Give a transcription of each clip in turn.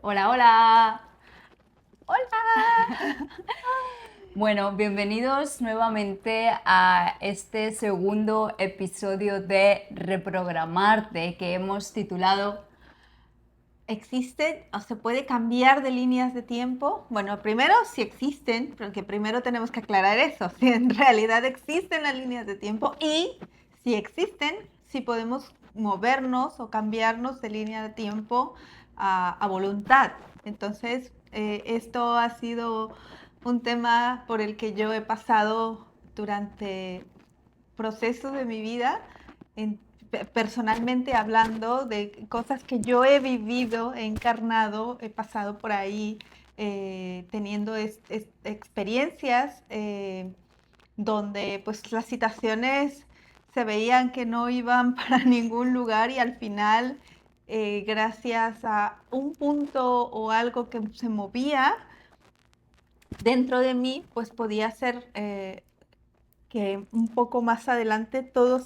Hola, hola. Hola. Bueno, bienvenidos nuevamente a este segundo episodio de Reprogramarte que hemos titulado ¿Existen o se puede cambiar de líneas de tiempo? Bueno, primero si existen, porque primero tenemos que aclarar eso, si en realidad existen las líneas de tiempo y si existen, si podemos movernos o cambiarnos de línea de tiempo a voluntad. Entonces, esto ha sido un tema por el que yo he pasado durante procesos de mi vida, en, personalmente hablando de cosas que yo he vivido, he encarnado, he pasado por ahí teniendo experiencias donde pues las situaciones se veían que no iban para ningún lugar y al final gracias a un punto o algo que se movía dentro de mí pues podía ser que un poco más adelante todo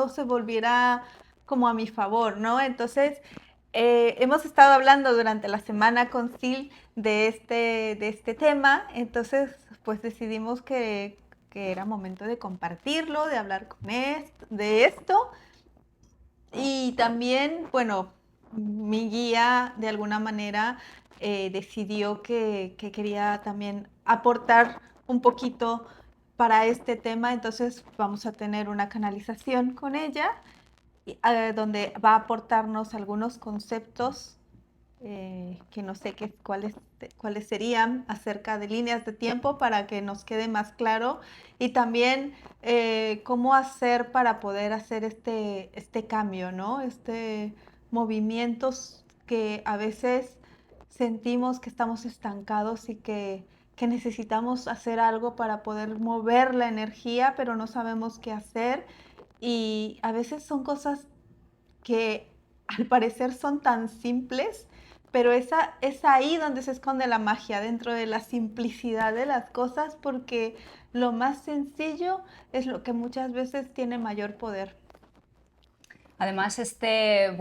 se volviera como a mi favor, ¿no? Entonces, hemos estado hablando durante la semana con Sil de este tema, entonces pues decidimos que era momento de compartirlo, de hablar de esto y también, bueno, mi guía de alguna manera decidió que quería también aportar un poquito para este tema, entonces vamos a tener una canalización con ella donde va a aportarnos algunos conceptos que no sé cuáles serían acerca de líneas de tiempo para que nos quede más claro y también cómo hacer para poder hacer este cambio, ¿no? Este movimientos que a veces sentimos que estamos estancados y que necesitamos hacer algo para poder mover la energía, pero no sabemos qué hacer. Y a veces son cosas que al parecer son tan simples, pero es ahí donde se esconde la magia, dentro de la simplicidad de las cosas, porque lo más sencillo es lo que muchas veces tiene mayor poder. Además, este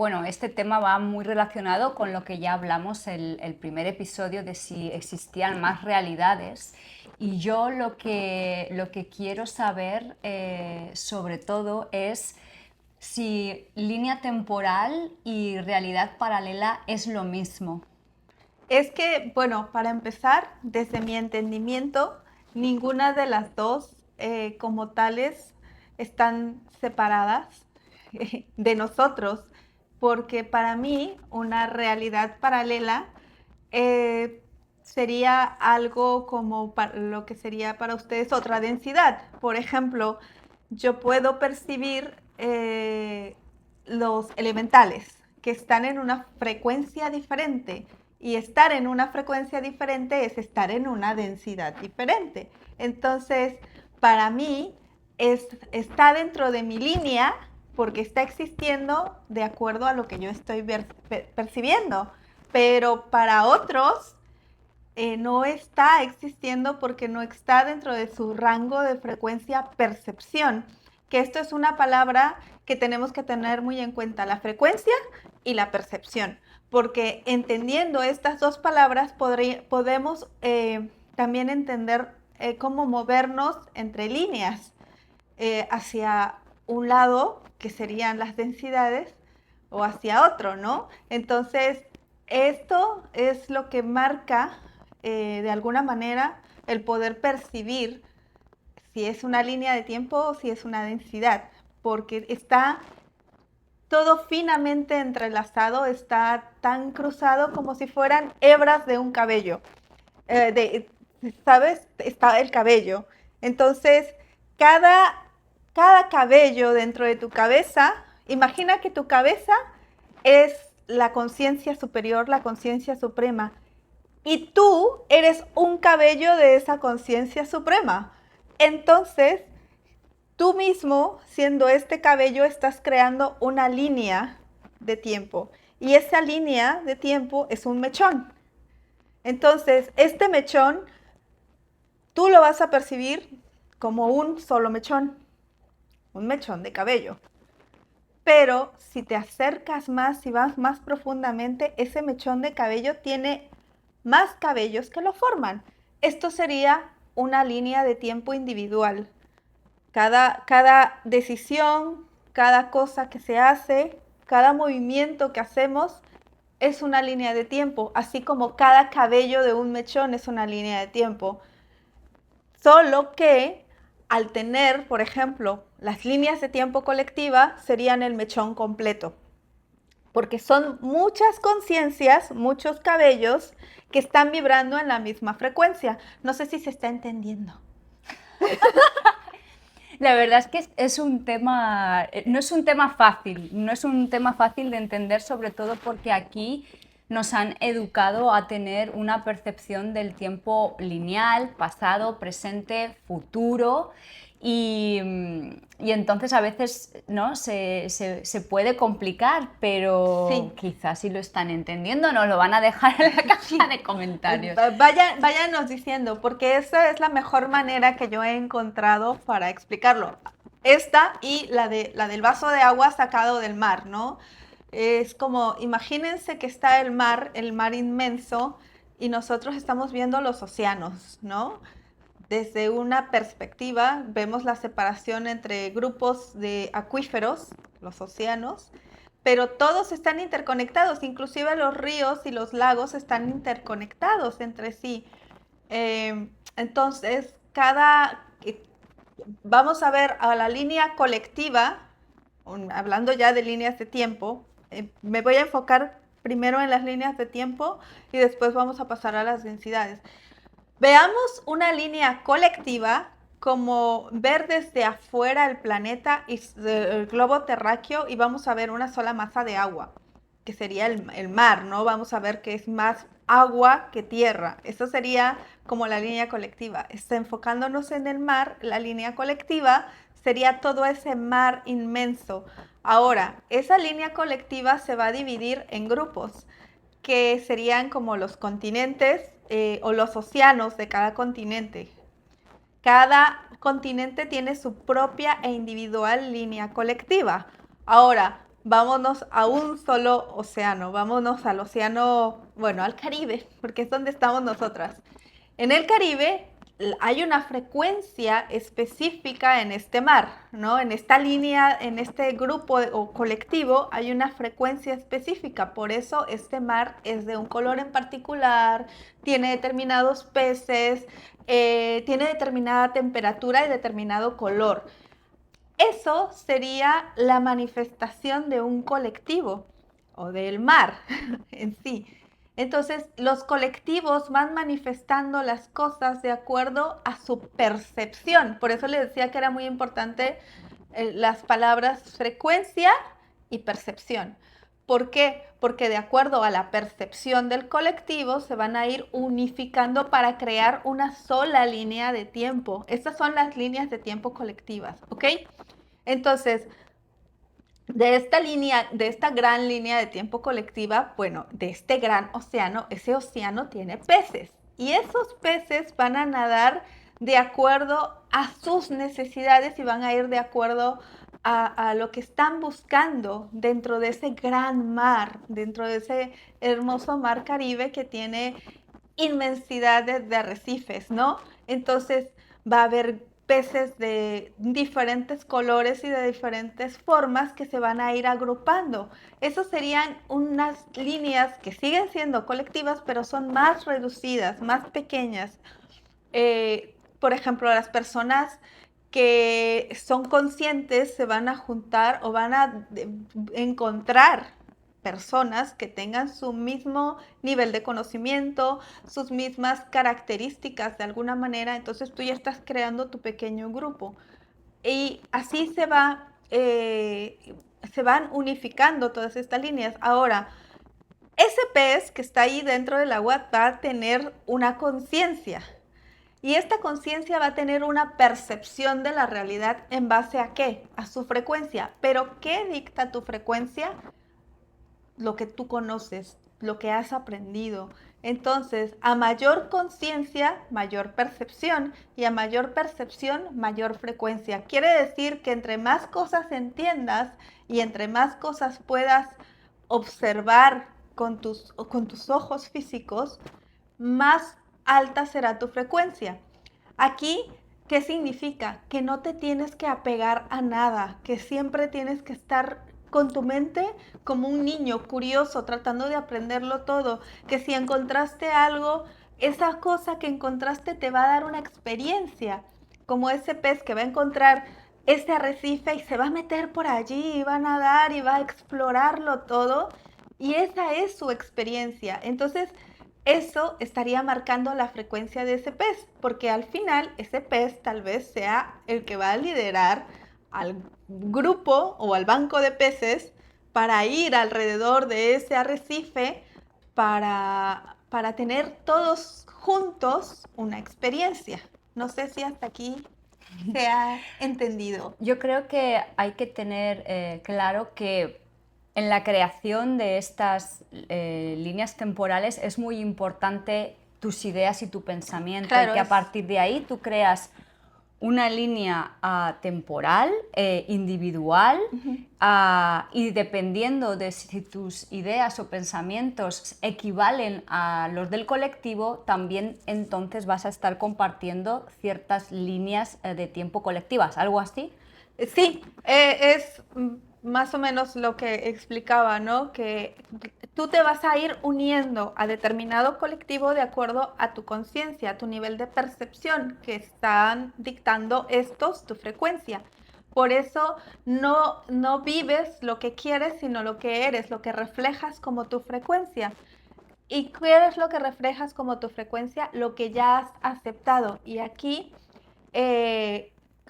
tema va muy relacionado con lo que ya hablamos el primer episodio de si existían más realidades. Y yo lo que quiero saber sobre todo es si línea temporal y realidad paralela es lo mismo. Es que, bueno, para empezar, desde mi entendimiento, ninguna de las dos como tales están separadas de nosotros, porque para mí una realidad paralela eh, sería algo como lo que sería para ustedes otra densidad. Por ejemplo, yo puedo percibir los elementales que están en una frecuencia diferente y estar en una frecuencia diferente es estar en una densidad diferente. Entonces, para mí, está dentro de mi línea porque está existiendo de acuerdo a lo que yo estoy percibiendo. Pero para otros no está existiendo porque no está dentro de su rango de frecuencia percepción, que esto es una palabra que tenemos que tener muy en cuenta, la frecuencia y la percepción, porque entendiendo estas dos palabras podemos también entender cómo movernos entre líneas hacia un lado, que serían las densidades, o hacia otro, ¿no? Entonces, esto es lo que marca de alguna manera el poder percibir si es una línea de tiempo o si es una densidad, porque está todo finamente entrelazado, está tan cruzado como si fueran hebras de un cabello. ¿Sabes? Está el cabello. Entonces, cada, cada cabello dentro de tu cabeza, imagina que tu cabeza es la conciencia superior, la conciencia suprema. Y tú eres un cabello de esa conciencia suprema. Entonces, tú mismo, siendo este cabello, estás creando una línea de tiempo. Y esa línea de tiempo es un mechón. Entonces, este mechón tú lo vas a percibir como un solo mechón de cabello. pero si te acercas más, si vas más profundamente, ese mechón de cabello tiene más cabellos que lo forman. Esto sería una línea de tiempo individual. Cada decisión, cada cosa que se hace, cada movimiento que hacemos es una línea de tiempo, así como cada cabello de un mechón es una línea de tiempo. Solo que al tener, por ejemplo, las líneas de tiempo colectiva serían el mechón completo, porque son muchas conciencias, muchos cabellos que están vibrando en la misma frecuencia. No sé si se está entendiendo. La verdad es que es un tema, no es un tema fácil, no es un tema fácil de entender, sobre todo porque aquí nos han educado a tener una percepción del tiempo lineal, pasado, presente, futuro, y entonces a veces, ¿no? se puede complicar, pero Sí. quizás si lo están entendiendo nos lo van a dejar en la caja de comentarios. Váyanos diciendo, porque esa es la mejor manera que yo he encontrado para explicarlo. Esta y la del vaso de agua sacado del mar, ¿no? Es como, imagínense que está el mar inmenso, y nosotros estamos viendo los océanos, ¿no? Desde una perspectiva vemos la separación entre grupos de acuíferos, los océanos, pero todos están interconectados, inclusive los ríos y los lagos están interconectados entre sí. Entonces, vamos a ver a la línea colectiva, hablando ya de líneas de tiempo, me voy a enfocar primero en las líneas de tiempo y después vamos a pasar a las densidades. Veamos una línea colectiva como ver desde afuera el planeta y el globo terráqueo, y vamos a ver una sola masa de agua, que sería el mar, ¿no? Vamos a ver que es más agua que tierra. Eso sería como la línea colectiva. Enfocándonos en el mar, la línea colectiva sería todo ese mar inmenso. Ahora, esa línea colectiva se va a dividir en grupos, que serían como los continentes o los océanos de cada continente. Cada continente tiene su propia e individual línea colectiva. Ahora, vámonos a un solo océano, vámonos al océano, bueno, al Caribe, porque es donde estamos nosotras. En el Caribe hay una frecuencia específica en este mar, ¿no? En esta línea, en este grupo o colectivo hay una frecuencia específica, por eso este mar es de un color en particular, tiene determinados peces, tiene determinada temperatura y determinado color. Eso sería la manifestación de un colectivo o del mar en sí. Entonces, los colectivos van manifestando las cosas de acuerdo a su percepción. Por eso les decía que era muy importante las palabras frecuencia y percepción. ¿Por qué? Porque de acuerdo a la percepción del colectivo se van a ir unificando para crear una sola línea de tiempo. Estas son las líneas de tiempo colectivas, ¿ok? Entonces, de esta gran línea de tiempo colectiva, bueno, de este gran océano, ese océano tiene peces. Y esos peces van a nadar de acuerdo a sus necesidades y van a ir de acuerdo a lo que están buscando dentro de ese gran mar, dentro de ese hermoso mar Caribe que tiene inmensidad de arrecifes, ¿no? Entonces va a haber peces de diferentes colores y de diferentes formas que se van a ir agrupando. Esos serían unas líneas que siguen siendo colectivas, pero son más reducidas, más pequeñas. Por ejemplo, las personas que son conscientes se van a juntar o van a encontrar personas que tengan su mismo nivel de conocimiento, sus mismas características de alguna manera, entonces tú ya estás creando tu pequeño grupo. Y así se van unificando todas estas líneas. Ahora, ese pez que está ahí dentro del agua va a tener una conciencia. Y esta conciencia va a tener una percepción de la realidad en base a qué? A su frecuencia. Pero ¿qué dicta tu frecuencia? Lo que tú conoces, lo que has aprendido. Entonces, a mayor conciencia, mayor percepción, y a mayor percepción, mayor frecuencia. Quiere decir que entre más cosas entiendas y entre más cosas puedas observar con tus ojos físicos, más alta será tu frecuencia. Aquí, ¿qué significa? Que no te tienes que apegar a nada, que siempre tienes que estar con tu mente como un niño curioso, tratando de aprenderlo todo, que si encontraste algo, esa cosa que encontraste te va a dar una experiencia, como ese pez que va a encontrar ese arrecife y se va a meter por allí, y va a nadar y va a explorarlo todo, y esa es su experiencia. Entonces, eso estaría marcando la frecuencia de ese pez, porque al final ese pez tal vez sea el que va a liderar al grupo o al banco de peces para ir alrededor de ese arrecife para tener todos juntos una experiencia. No sé si hasta aquí se ha entendido. Yo creo que hay que tener claro que en la creación de estas líneas temporales es muy importante tus ideas y tu pensamiento, Claro, y que a partir de ahí tú creas una línea temporal, individual, y dependiendo de si tus ideas o pensamientos equivalen a los del colectivo, también entonces vas a estar compartiendo ciertas líneas de tiempo colectivas, ¿algo así? Sí, es más o menos lo que explicaba, ¿no? Que tú te vas a ir uniendo a determinado colectivo de acuerdo a tu conciencia, a tu nivel de percepción que están dictando estos, tu frecuencia. Por eso no vives lo que quieres, sino lo que eres, lo que reflejas como tu frecuencia. ¿Y qué es lo que reflejas como tu frecuencia? Lo que ya has aceptado. Y aquí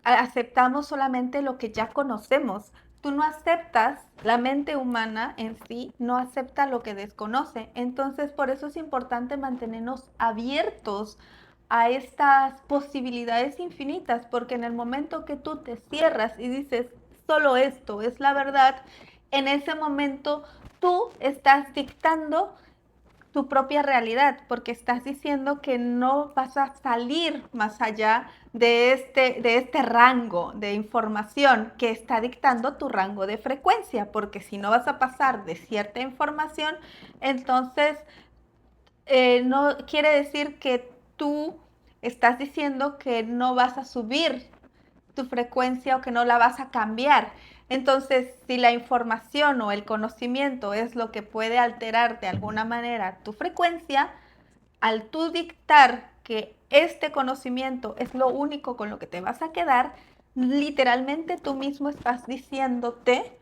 aceptamos solamente lo que ya conocemos. Tú no aceptas, la mente humana en sí no acepta lo que desconoce. Entonces, por eso es importante mantenernos abiertos a estas posibilidades infinitas, porque en el momento que tú te cierras y dices, solo esto es la verdad, en ese momento tú estás dictando tu propia realidad, porque estás diciendo que no vas a salir más allá de este rango de información que está dictando tu rango de frecuencia, porque si no vas a pasar de cierta información, entonces no quiere decir que tú estás diciendo que no vas a subir tu frecuencia o que no la vas a cambiar. Entonces, si la información o el conocimiento es lo que puede alterar de alguna manera tu frecuencia, al tú dictar que este conocimiento es lo único con lo que te vas a quedar, literalmente tú mismo estás diciéndote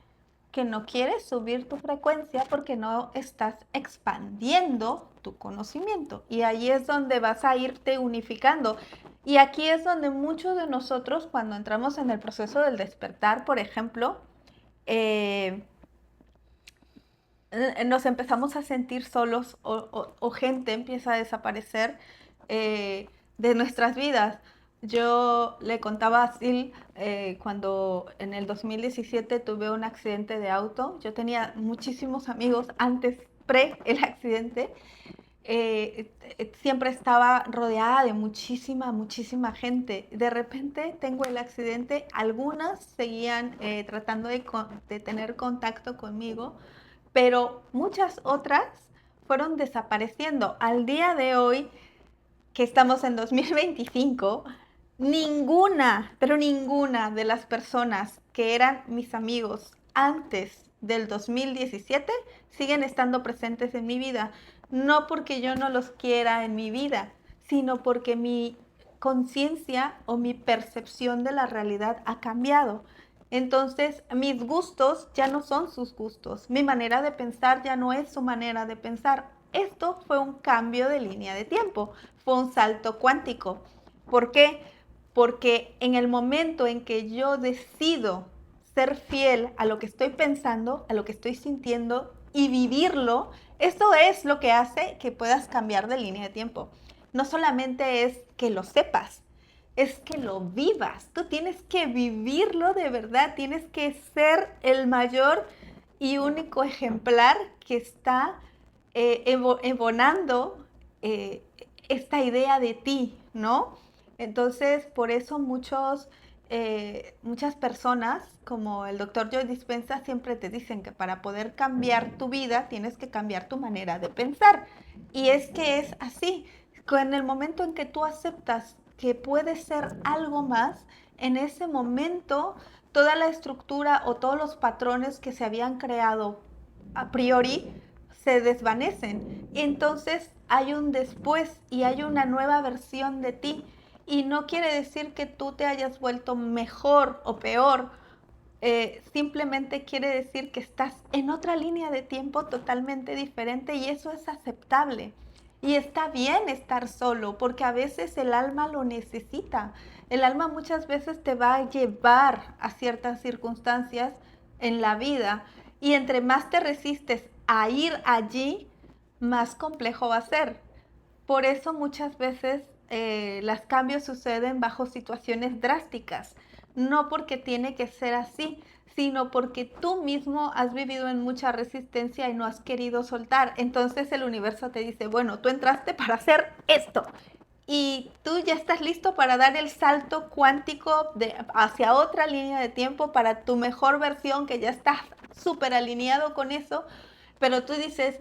que no quieres subir tu frecuencia porque no estás expandiendo tu conocimiento. Y ahí es donde vas a irte unificando. Y aquí es donde muchos de nosotros, cuando entramos en el proceso del despertar, por ejemplo, eh, nos empezamos a sentir solos o gente empieza a desaparecer de nuestras vidas. Yo le contaba a Sil cuando en el 2017 tuve un accidente de auto. Yo tenía muchísimos amigos antes, pre el accidente. Siempre estaba rodeada de muchísima gente. De repente tengo el accidente. Algunas seguían tratando de tener contacto conmigo, pero muchas otras fueron desapareciendo. Al día de hoy, que estamos en 2025, ninguna, pero ninguna de las personas que eran mis amigos antes del 2017 siguen estando presentes en mi vida. No porque yo no los quiera en mi vida, sino porque mi conciencia o mi percepción de la realidad ha cambiado. Entonces, mis gustos ya no son sus gustos, mi manera de pensar ya no es su manera de pensar. Esto fue un cambio de línea de tiempo, fue un salto cuántico. ¿Por qué? Porque en el momento en que yo decido ser fiel a lo que estoy pensando, a lo que estoy sintiendo y vivirlo, esto es lo que hace que puedas cambiar de línea de tiempo. No solamente es que lo sepas, es que lo vivas. Tú tienes que vivirlo de verdad, tienes que ser el mayor y único ejemplar que está embonando esta idea de ti, ¿no? Entonces, por eso muchas personas, como el doctor Joe Dispenza, siempre te dicen que para poder cambiar tu vida tienes que cambiar tu manera de pensar. Y es que es así. En el momento en que tú aceptas que puedes ser algo más, en ese momento toda la estructura o todos los patrones que se habían creado a priori se desvanecen. Entonces hay un después y hay una nueva versión de ti. Y no quiere decir que tú te hayas vuelto mejor o peor. Simplemente quiere decir que estás en otra línea de tiempo totalmente diferente y eso es aceptable. Y está bien estar solo porque a veces el alma lo necesita. El alma muchas veces te va a llevar a ciertas circunstancias en la vida y entre más te resistes a ir allí, más complejo va a ser. Por eso muchas veces los cambios suceden bajo situaciones drásticas, no porque tiene que ser así, sino porque tú mismo has vivido en mucha resistencia y no has querido soltar. Entonces el universo te dice, bueno, tú entraste para hacer esto y tú ya estás listo para dar el salto cuántico hacia otra línea de tiempo para tu mejor versión, que ya estás súper alineado con eso, pero tú dices,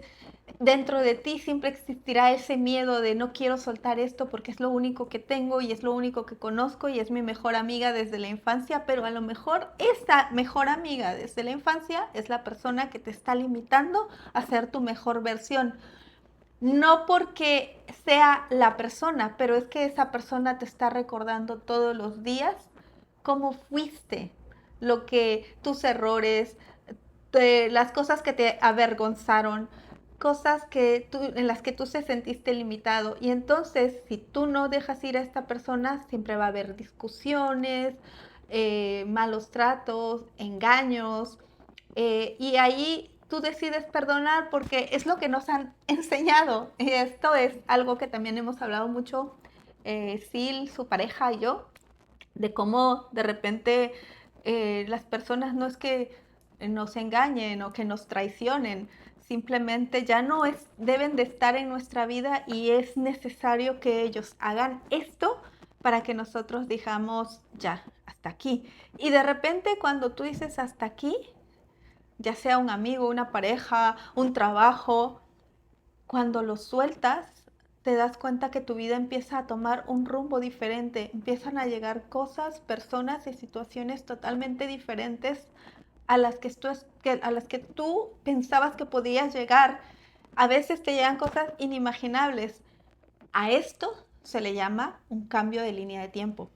dentro de ti siempre existirá ese miedo de no quiero soltar esto porque es lo único que tengo y es lo único que conozco y es mi mejor amiga desde la infancia, pero a lo mejor esa mejor amiga desde la infancia es la persona que te está limitando a ser tu mejor versión. No porque sea la persona, pero es que esa persona te está recordando todos los días cómo fuiste, lo que tus errores, las cosas que te avergonzaron, cosas en las que tú se sentiste limitado. Y entonces, si tú no dejas ir a esta persona, siempre va a haber discusiones, malos tratos, engaños, y ahí tú decides perdonar porque es lo que nos han enseñado. Y esto es algo que también hemos hablado mucho, Sil, su pareja y yo, de cómo de repente las personas no es que nos engañen o que nos traicionen, simplemente ya no deben de estar en nuestra vida y es necesario que ellos hagan esto para que nosotros digamos ya, hasta aquí. Y de repente cuando tú dices hasta aquí, ya sea un amigo, una pareja, un trabajo, cuando lo sueltas, te das cuenta que tu vida empieza a tomar un rumbo diferente, empiezan a llegar cosas, personas y situaciones totalmente diferentes a las que tú pensabas que podías llegar. A veces te llegan cosas inimaginables. A esto se le llama un cambio de línea de tiempo.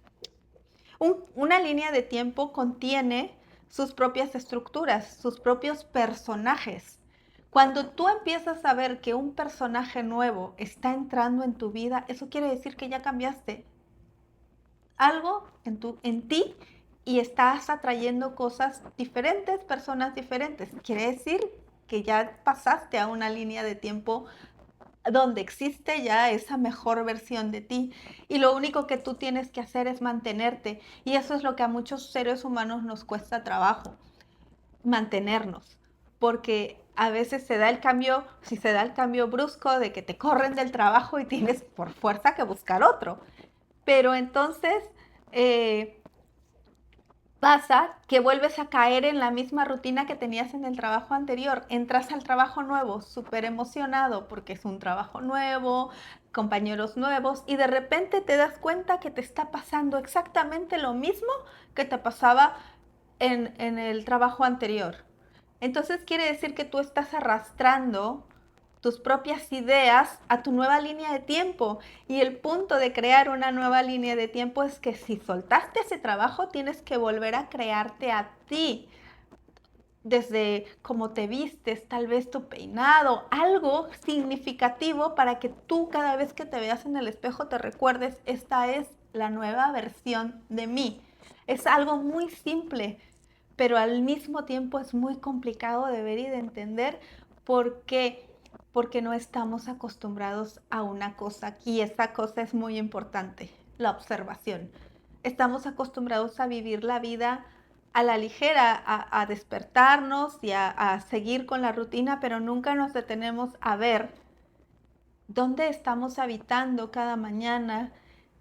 Una línea de tiempo contiene sus propias estructuras, sus propios personajes. Cuando tú empiezas a ver que un personaje nuevo está entrando en tu vida, eso quiere decir que ya cambiaste algo en ti y estás atrayendo cosas diferentes, personas diferentes. Quiere decir que ya pasaste a una línea de tiempo donde existe ya esa mejor versión de ti y lo único que tú tienes que hacer es mantenerte y eso es lo que a muchos seres humanos nos cuesta trabajo, mantenernos, porque a veces se da el cambio, si se da el cambio brusco de que te corren del trabajo y tienes por fuerza que buscar otro, pero entonces pasa que vuelves a caer en la misma rutina que tenías en el trabajo anterior. Entras al trabajo nuevo súper emocionado porque es un trabajo nuevo, compañeros nuevos y de repente te das cuenta que te está pasando exactamente lo mismo que te pasaba en el trabajo anterior. Entonces quiere decir que tú estás arrastrando tus propias ideas a tu nueva línea de tiempo. Y el punto de crear una nueva línea de tiempo es que si soltaste ese trabajo, tienes que volver a crearte a ti. Desde cómo te vistes, tal vez tu peinado, algo significativo para que tú cada vez que te veas en el espejo te recuerdes, esta es la nueva versión de mí. Es algo muy simple, pero al mismo tiempo es muy complicado de ver y de entender porque porque no estamos acostumbrados a una cosa y esa cosa es muy importante, la observación. Estamos acostumbrados a vivir la vida a la ligera, a despertarnos y a seguir con la rutina, pero nunca nos detenemos a ver dónde estamos habitando cada mañana.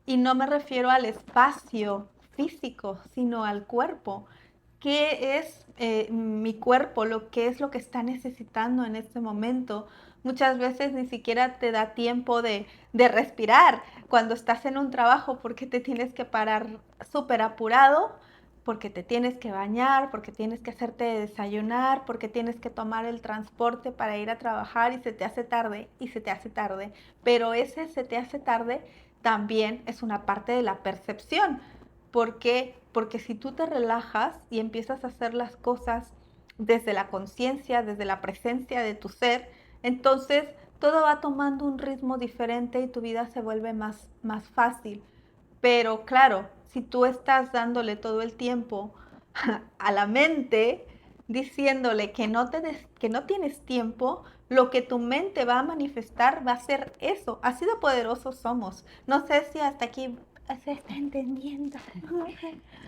Y no me refiero al espacio físico, sino al cuerpo. ¿Qué es mi cuerpo? ¿Qué es lo que está necesitando en este momento? Muchas veces ni siquiera te da tiempo de respirar cuando estás en un trabajo porque te tienes que parar súper apurado, porque te tienes que bañar, porque tienes que hacerte desayunar, porque tienes que tomar el transporte para ir a trabajar y se te hace tarde y se te hace tarde. Pero ese se te hace tarde también es una parte de la percepción. ¿Por qué? Porque si tú te relajas y empiezas a hacer las cosas desde la conciencia, desde la presencia de tu ser, entonces todo va tomando un ritmo diferente y tu vida se vuelve más fácil. Pero claro, si tú estás dándole todo el tiempo a la mente, diciéndole que no tienes tiempo, lo que tu mente va a manifestar va a ser eso. Así de poderosos somos. No sé si hasta aquí se está entendiendo.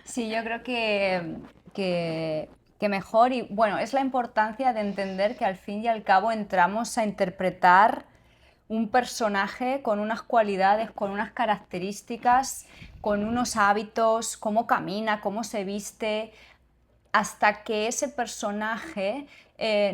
Sí, yo creo que mejor y bueno, es la importancia de entender que al fin y al cabo entramos a interpretar un personaje con unas cualidades, con unas características, con unos hábitos, cómo camina, cómo se viste, hasta que ese personaje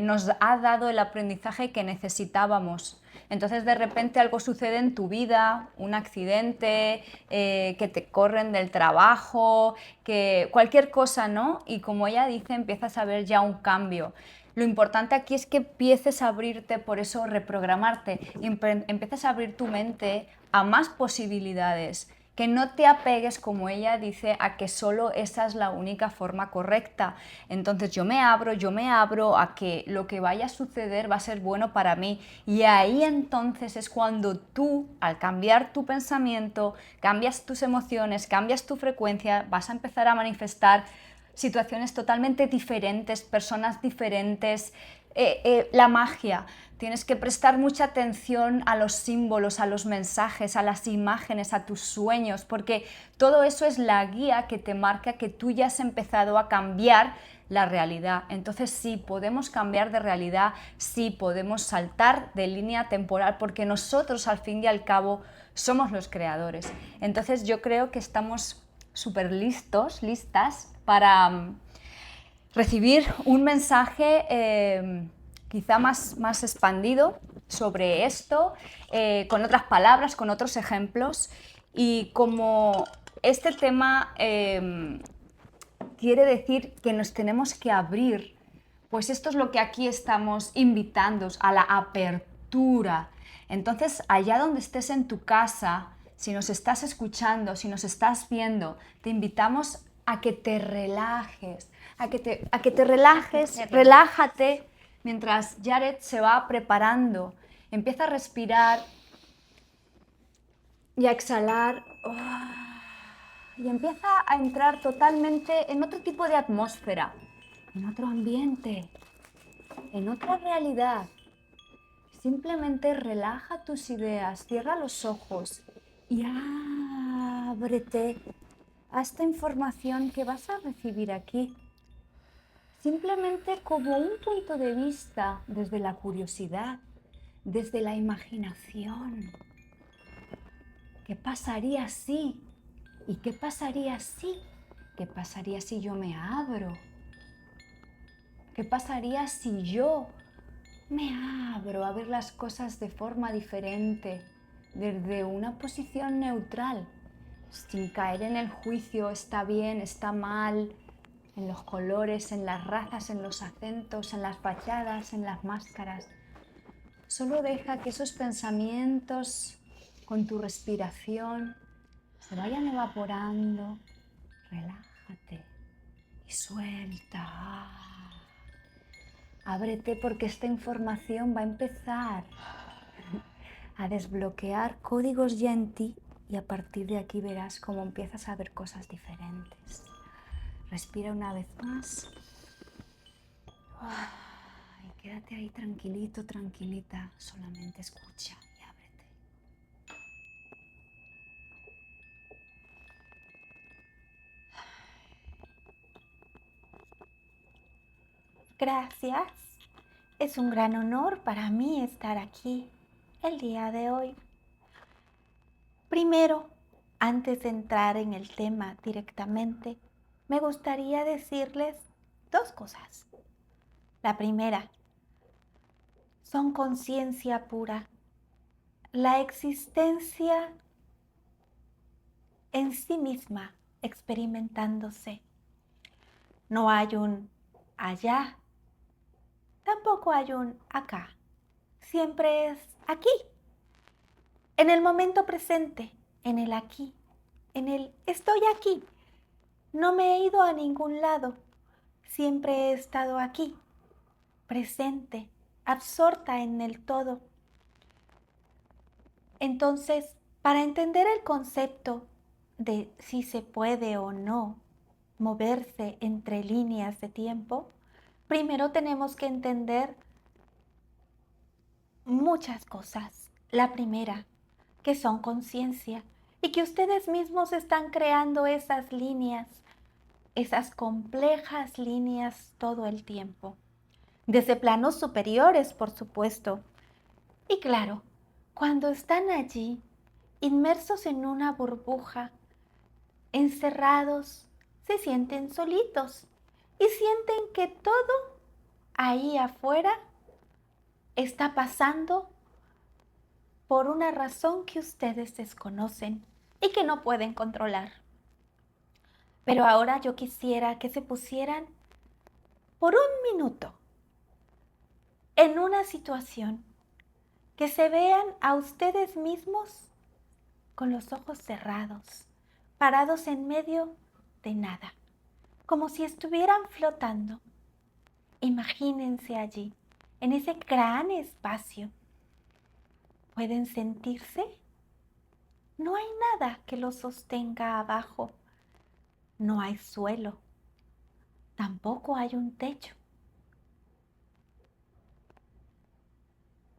nos ha dado el aprendizaje que necesitábamos. Entonces de repente algo sucede en tu vida, un accidente, que te corren del trabajo, que cualquier cosa, ¿no? Y como ella dice, empiezas a ver ya un cambio. Lo importante aquí es que empieces a abrirte, por eso reprogramarte, y empieces a abrir tu mente a más posibilidades, que no te apegues, como ella dice, a que solo esa es la única forma correcta. Entonces yo me abro a que lo que vaya a suceder va a ser bueno para mí. Y ahí entonces es cuando tú, al cambiar tu pensamiento, cambias tus emociones, cambias tu frecuencia, vas a empezar a manifestar situaciones totalmente diferentes, personas diferentes, la magia. Tienes que prestar mucha atención a los símbolos, a los mensajes, a las imágenes, a tus sueños, porque todo eso es la guía que te marca que tú ya has empezado a cambiar la realidad. Entonces sí, podemos cambiar de realidad, sí, podemos saltar de línea temporal, porque nosotros al fin y al cabo somos los creadores. Entonces yo creo que estamos súper listos, listas para recibir un mensaje quizá más expandido sobre esto, con otras palabras, con otros ejemplos. Y como este tema quiere decir que nos tenemos que abrir, pues esto es lo que aquí estamos invitando, a la apertura. Entonces, allá donde estés en tu casa, si nos estás escuchando, si nos estás viendo, te invitamos a que te relajes, a que te relajes, relájate mientras Jared se va preparando. Empieza a respirar y a exhalar. Y empieza a entrar totalmente en otro tipo de atmósfera, en otro ambiente, en otra realidad. Simplemente relaja tus ideas, cierra los ojos y ábrete a esta información que vas a recibir aquí. Simplemente como un punto de vista desde la curiosidad, desde la imaginación. ¿Qué pasaría si? ¿Y qué pasaría si? ¿Qué pasaría si yo me abro? ¿Qué pasaría si yo me abro a ver las cosas de forma diferente, desde una posición neutral, sin caer en el juicio, está bien, está mal, en los colores, en las razas, en los acentos, en las fachadas, en las máscaras? Solo deja que esos pensamientos con tu respiración se vayan evaporando. Relájate y suelta. Ábrete porque esta información va a empezar a desbloquear códigos ya en ti y a partir de aquí verás cómo empiezas a ver cosas diferentes. Respira una vez más. Y quédate ahí tranquilito, tranquilita. Solamente escucha y ábrete. Gracias. Es un gran honor para mí estar aquí. el día de hoy. Primero, antes de entrar en el tema directamente, me gustaría decirles dos cosas. La primera, son conciencia pura. La existencia en sí misma experimentándose. No hay un allá, tampoco hay un acá. Siempre es aquí, en el momento presente, en el aquí, en el estoy aquí. No me he ido a ningún lado. Siempre he estado aquí, presente, absorta en el todo. Entonces, para entender el concepto de si se puede o no moverse entre líneas de tiempo, primero tenemos que entender muchas cosas. La primera, que son conciencia y que ustedes mismos están creando esas líneas, esas complejas líneas todo el tiempo. Desde planos superiores, por supuesto. Y claro, cuando están allí, inmersos en una burbuja, encerrados, se sienten solitos y sienten que todo ahí afuera está pasando por una razón que ustedes desconocen y que no pueden controlar. Pero ahora yo quisiera que se pusieran por un minuto en una situación, que se vean a ustedes mismos con los ojos cerrados, parados en medio de nada, como si estuvieran flotando. Imagínense allí, en ese gran espacio. ¿Pueden sentirse? No hay nada que los sostenga abajo. No hay suelo. Tampoco hay un techo.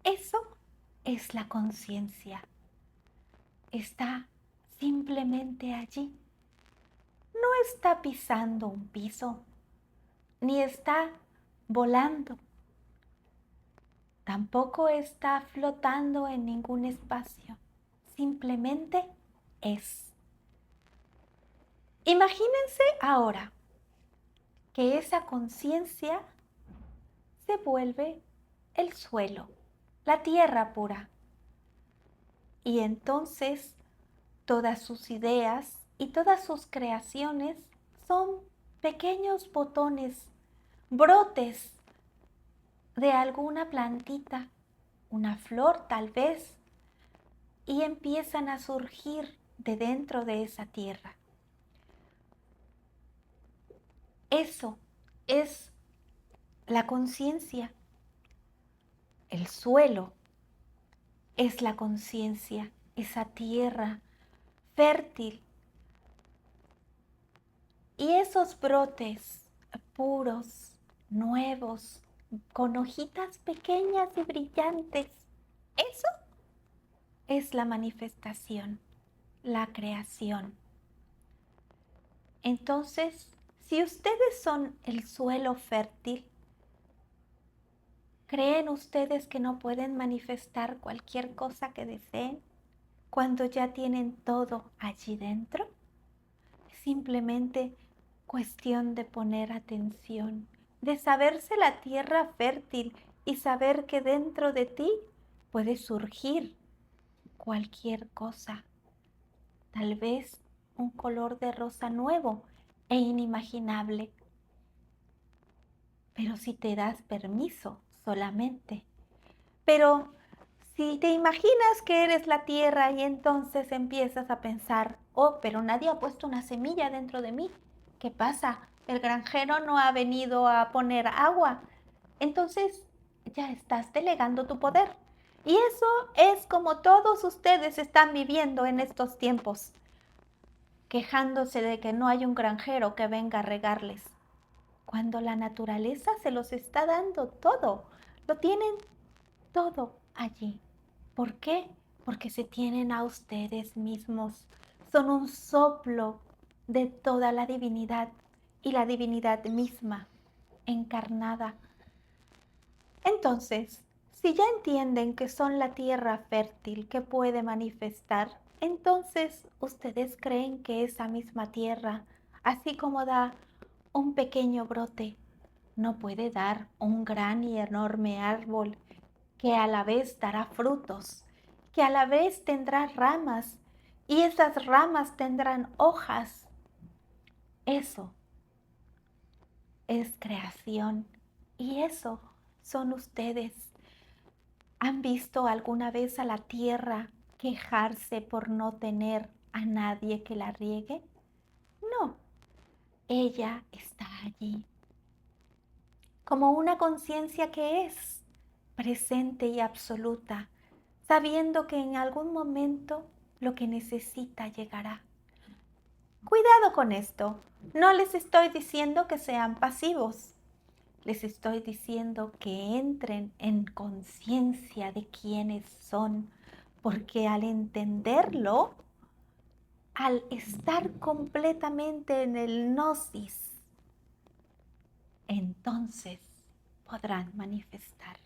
Eso es la conciencia. Está simplemente allí. No está pisando un piso, ni está volando. Tampoco está flotando en ningún espacio. Simplemente es. Imagínense ahora que esa conciencia se vuelve el suelo, la tierra pura. Y entonces todas sus ideas y todas sus creaciones son pequeños botones, brotes de alguna plantita, una flor tal vez, y empiezan a surgir de dentro de esa tierra. Eso es la conciencia. El suelo es la conciencia, esa tierra fértil. Y esos brotes puros, nuevos, con hojitas pequeñas y brillantes, eso es la manifestación, la creación. Entonces, si ustedes son el suelo fértil, ¿creen ustedes que no pueden manifestar cualquier cosa que deseen cuando ya tienen todo allí dentro? Es simplemente cuestión de poner atención, de saberse la tierra fértil y saber que dentro de ti puede surgir cualquier cosa. Tal vez un color de rosa nuevo e inimaginable. Pero si te das permiso solamente. Pero si te imaginas que eres la tierra y entonces empiezas a pensar, oh, pero nadie ha puesto una semilla dentro de mí. ¿Qué pasa? El granjero no ha venido a poner agua. Entonces ya estás delegando tu poder. Y eso es como todos ustedes están viviendo en estos tiempos, quejándose de que no hay un granjero que venga a regarles, cuando la naturaleza se los está dando todo, lo tienen todo allí. ¿Por qué? Porque se tienen a ustedes mismos. Son un soplo de toda la divinidad y la divinidad misma encarnada. Entonces, Si ya entienden que son la tierra fértil que puede manifestar, entonces ustedes creen que esa misma tierra, así como da un pequeño brote, no puede dar un gran y enorme árbol que a la vez dará frutos, que a la vez tendrá ramas y esas ramas tendrán hojas. Eso es creación y eso son ustedes. ¿Han visto alguna vez a la tierra quejarse por no tener a nadie que la riegue? No, ella está allí, como una conciencia que es presente y absoluta, sabiendo que en algún momento lo que necesita llegará. Cuidado con esto, no les estoy diciendo que sean pasivos, les estoy diciendo que entren en conciencia de quiénes son, porque al entenderlo, al estar completamente en el gnosis, entonces podrán manifestar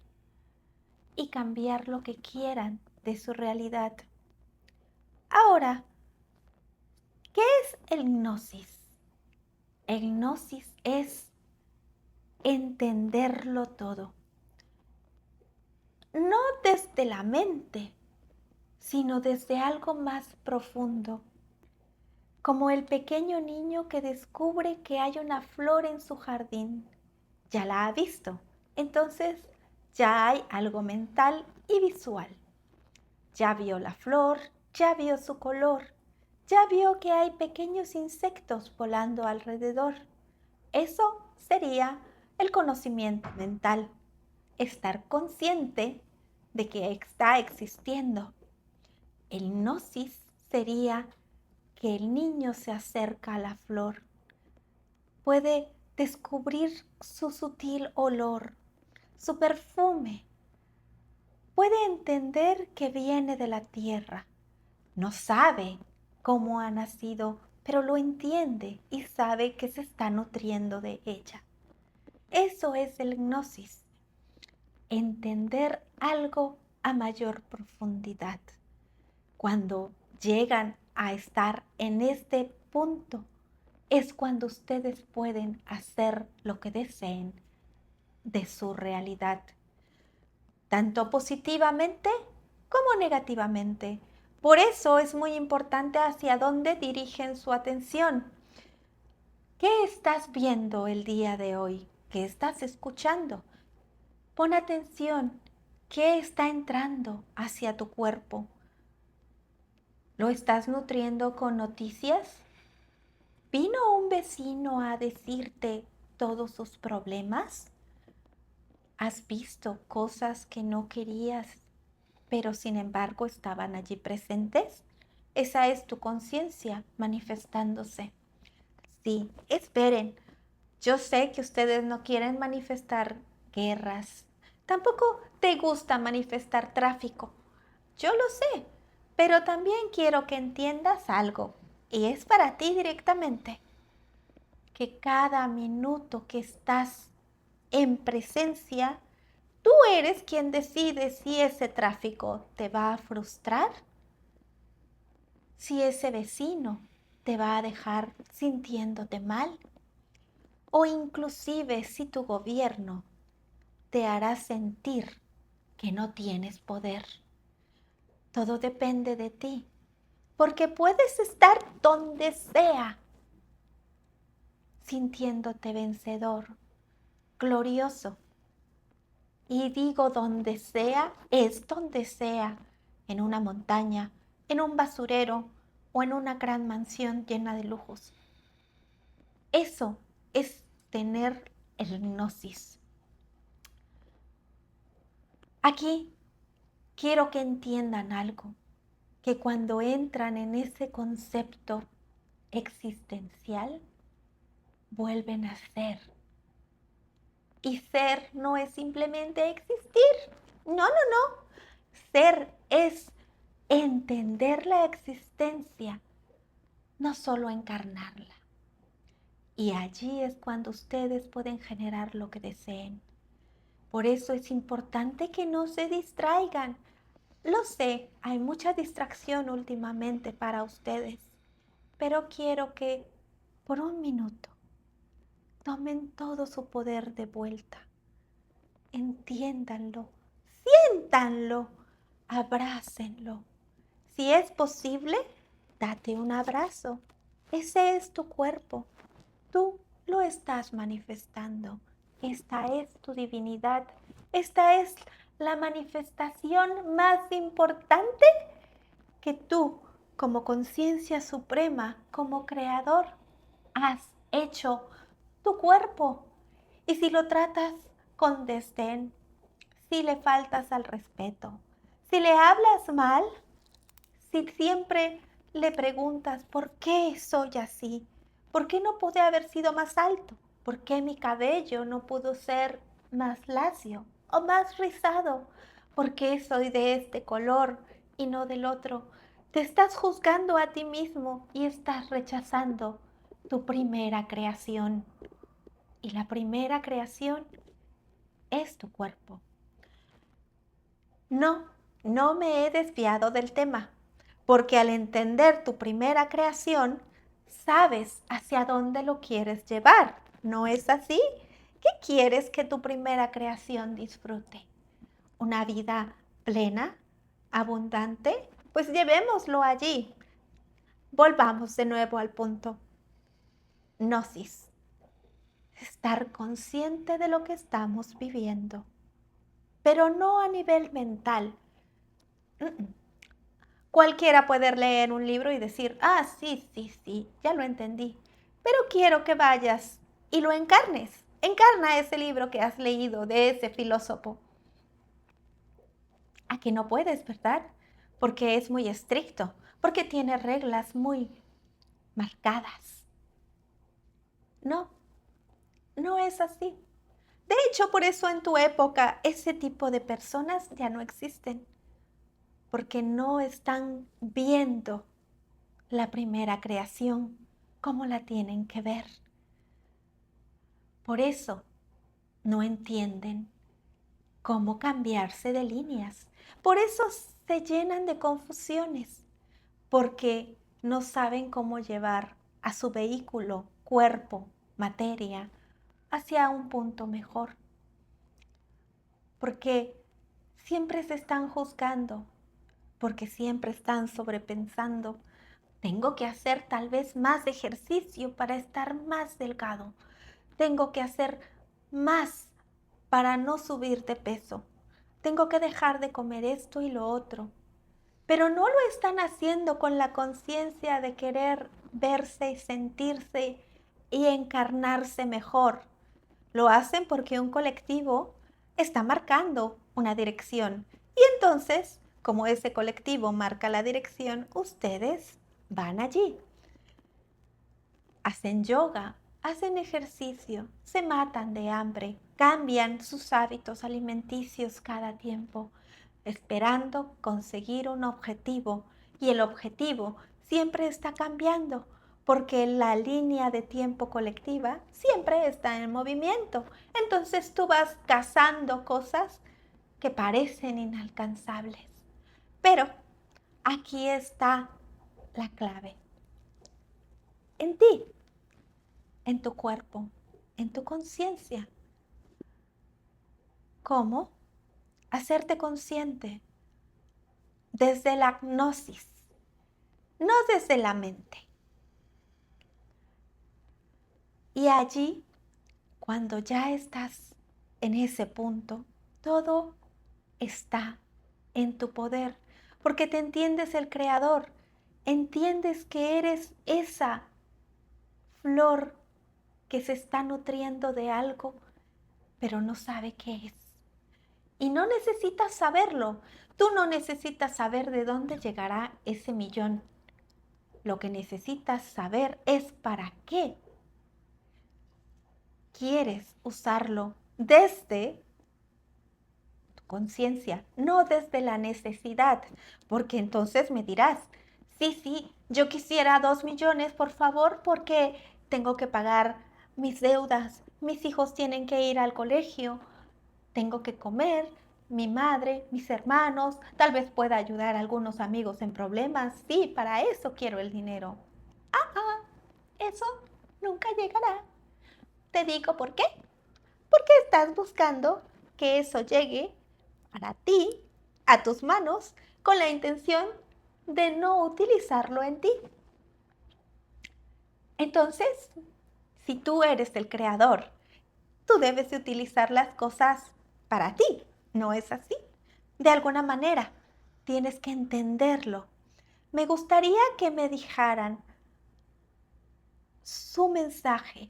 y cambiar lo que quieran de su realidad. Ahora, ¿qué es el gnosis? El gnosis es entenderlo todo, no desde la mente, sino desde algo más profundo, como el pequeño niño que descubre que hay una flor en su jardín. Ya la ha visto, entonces ya hay algo mental y visual. Ya vio la flor, ya vio su color, ya vio que hay pequeños insectos volando alrededor. Eso sería el conocimiento mental, estar consciente de que está existiendo. El gnosis sería que el niño se acerca a la flor, puede descubrir su sutil olor, su perfume, puede entender que viene de la tierra. No sabe cómo ha nacido, pero lo entiende y sabe que se está nutriendo de ella. Eso es el gnosis, entender algo a mayor profundidad. Cuando llegan a estar en este punto, es cuando ustedes pueden hacer lo que deseen de su realidad, tanto positivamente como negativamente. Por eso es muy importante hacia dónde dirigen su atención. ¿Qué estás viendo el día de hoy? ¿Qué estás escuchando? Pon atención. ¿Qué está entrando hacia tu cuerpo? ¿Lo estás nutriendo con noticias? ¿Vino un vecino a decirte todos sus problemas? ¿Has visto cosas que no querías, pero sin embargo estaban allí presentes? Esa es tu conciencia manifestándose. Sí, esperen. Yo sé que ustedes no quieren manifestar guerras. Tampoco te gusta manifestar tráfico. Yo lo sé, pero también quiero que entiendas algo. Y es para ti directamente. Que cada minuto que estás en presencia, tú eres quien decide si ese tráfico te va a frustrar, si ese vecino te va a dejar sintiéndote mal, o inclusive si tu gobierno te hará sentir que no tienes poder. Todo depende de ti, porque puedes estar donde sea, sintiéndote vencedor, glorioso. Y digo donde sea, es donde sea, en una montaña, en un basurero o en una gran mansión llena de lujos. Eso es tener el gnosis. Aquí quiero que entiendan algo, que cuando entran en ese concepto existencial, vuelven a ser. Y ser no es simplemente existir. No, no, no. Ser es entender la existencia, no solo encarnarla. Y allí es cuando ustedes pueden generar lo que deseen. Por eso es importante que no se distraigan. Lo sé, hay mucha distracción últimamente para ustedes, pero quiero que por un minuto tomen todo su poder de vuelta. Entiéndanlo, siéntanlo, abrácenlo. Si es posible, date un abrazo. Ese es tu cuerpo. Tú lo estás manifestando. Esta es tu divinidad. Esta es la manifestación más importante que tú, como conciencia suprema, como creador, has hecho tu cuerpo. Y si lo tratas con desdén, si le faltas al respeto, si le hablas mal, si siempre le preguntas, ¿por qué soy así? ¿Por qué no pude haber sido más alto? ¿Por qué mi cabello no pudo ser más lacio o más rizado? ¿Por qué soy de este color y no del otro? Te estás juzgando a ti mismo y estás rechazando tu primera creación. Y la primera creación es tu cuerpo. No, no me he desviado del tema, porque al entender tu primera creación, sabes hacia dónde lo quieres llevar. ¿No es así? ¿Qué quieres que tu primera creación disfrute? ¿Una vida plena, abundante? Pues llevémoslo allí. Volvamos de nuevo al punto. Gnosis. Estar consciente de lo que estamos viviendo, pero no a nivel mental. Cualquiera puede leer un libro y decir, ah, sí, sí, sí, ya lo entendí. Pero quiero que vayas y lo encarnes. Encarna ese libro que has leído de ese filósofo. Aquí no puedes, ¿verdad? Porque es muy estricto, porque tiene reglas muy marcadas. No, no es así. De hecho, por eso en tu época ese tipo de personas ya no existen, porque no están viendo la primera creación como la tienen que ver. Por eso no entienden cómo cambiarse de líneas. Por eso se llenan de confusiones, porque no saben cómo llevar a su vehículo, cuerpo, materia, hacia un punto mejor. Porque siempre se están juzgando, porque siempre están sobrepensando. Tengo que hacer tal vez más ejercicio para estar más delgado. Tengo que hacer más para no subir de peso. Tengo que dejar de comer esto y lo otro. Pero no lo están haciendo con la conciencia de querer verse y sentirse y encarnarse mejor. Lo hacen porque un colectivo está marcando una dirección. Y entonces, como ese colectivo marca la dirección, ustedes van allí. Hacen yoga, hacen ejercicio, se matan de hambre, cambian sus hábitos alimenticios cada tiempo, esperando conseguir un objetivo. Y el objetivo siempre está cambiando, porque la línea de tiempo colectiva siempre está en movimiento. Entonces tú vas cazando cosas que parecen inalcanzables. Pero aquí está la clave. En ti, en tu cuerpo, en tu conciencia. ¿Cómo? Hacerte consciente desde la gnosis, no desde la mente. Y allí, cuando ya estás en ese punto, todo está en tu poder, porque te entiendes el creador, entiendes que eres esa flor que se está nutriendo de algo, pero no sabe qué es. Y no necesitas saberlo. Tú no necesitas saber de dónde llegará ese millón. Lo que necesitas saber es para qué quieres usarlo desde tu conciencia, no desde la necesidad. Porque entonces me dirás, sí, sí, yo quisiera 2 millones, por favor, porque tengo que pagar mis deudas, mis hijos tienen que ir al colegio. tengo que comer, mi madre, mis hermanos, tal vez pueda ayudar a algunos amigos en problemas. Sí, para eso quiero el dinero. Eso nunca llegará. Te digo por qué. Porque estás buscando que eso llegue para ti, a tus manos, con la intención de no utilizarlo en ti. Entonces, si tú eres el creador, tú debes de utilizar las cosas para ti. ¿No es así? De alguna manera, tienes que entenderlo. Me gustaría que me dijeran su mensaje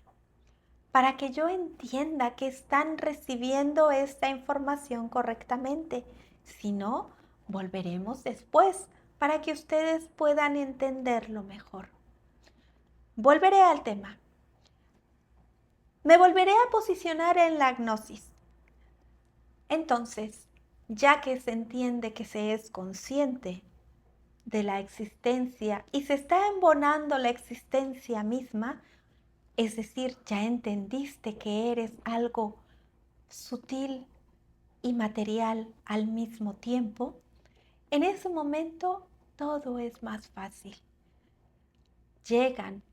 para que yo entienda que están recibiendo esta información correctamente. Si no, volveremos después para que ustedes puedan entenderlo mejor. Volveré al tema. Me volveré a posicionar en la gnosis. Entonces, ya que se entiende que se es consciente de la existencia y se está embonando la existencia misma, es decir, ya entendiste que eres algo sutil y material al mismo tiempo, en ese momento todo es más fácil. Llegan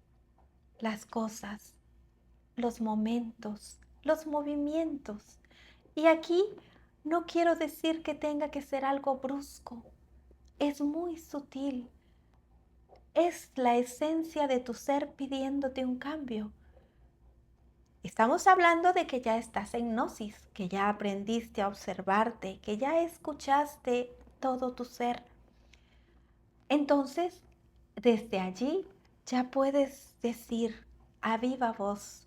las cosas, los momentos, los movimientos. Y aquí no quiero decir que tenga que ser algo brusco. Es muy sutil. Es la esencia de tu ser pidiéndote un cambio. Estamos hablando de que ya estás en gnosis, que ya aprendiste a observarte, que ya escuchaste todo tu ser. Entonces, desde allí ya puedes decir a viva voz,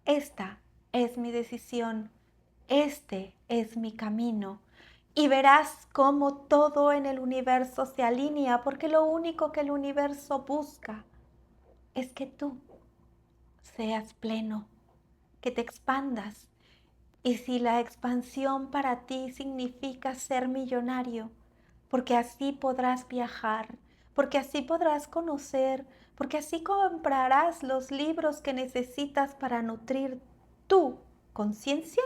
esta es mi decisión, este es mi camino. Y verás cómo todo en el universo se alinea, porque lo único que el universo busca es que tú seas pleno, que te expandas. Y si la expansión para ti significa ser millonario, porque así podrás viajar, porque así podrás conocer, porque así comprarás los libros que necesitas para nutrir tu conciencia,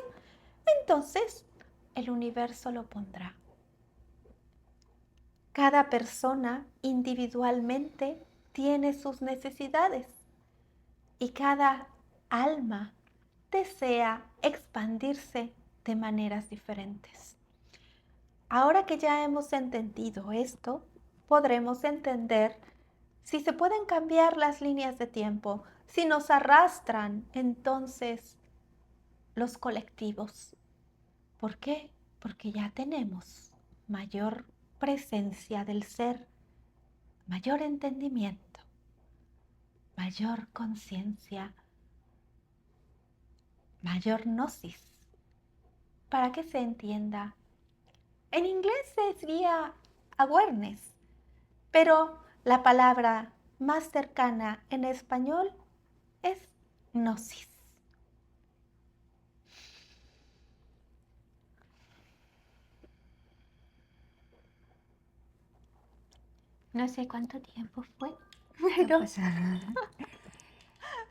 entonces el universo lo pondrá. Cada persona individualmente tiene sus necesidades y cada alma desea expandirse de maneras diferentes. Ahora que ya hemos entendido esto, podremos entender si se pueden cambiar las líneas de tiempo, si nos arrastran entonces los colectivos. ¿Por qué? Porque ya tenemos mayor presencia del ser, mayor entendimiento, mayor conciencia, mayor gnosis. Para que se entienda, en inglés sería awareness, pero la palabra más cercana en español es gnosis. No sé cuánto tiempo fue, No pasa nada.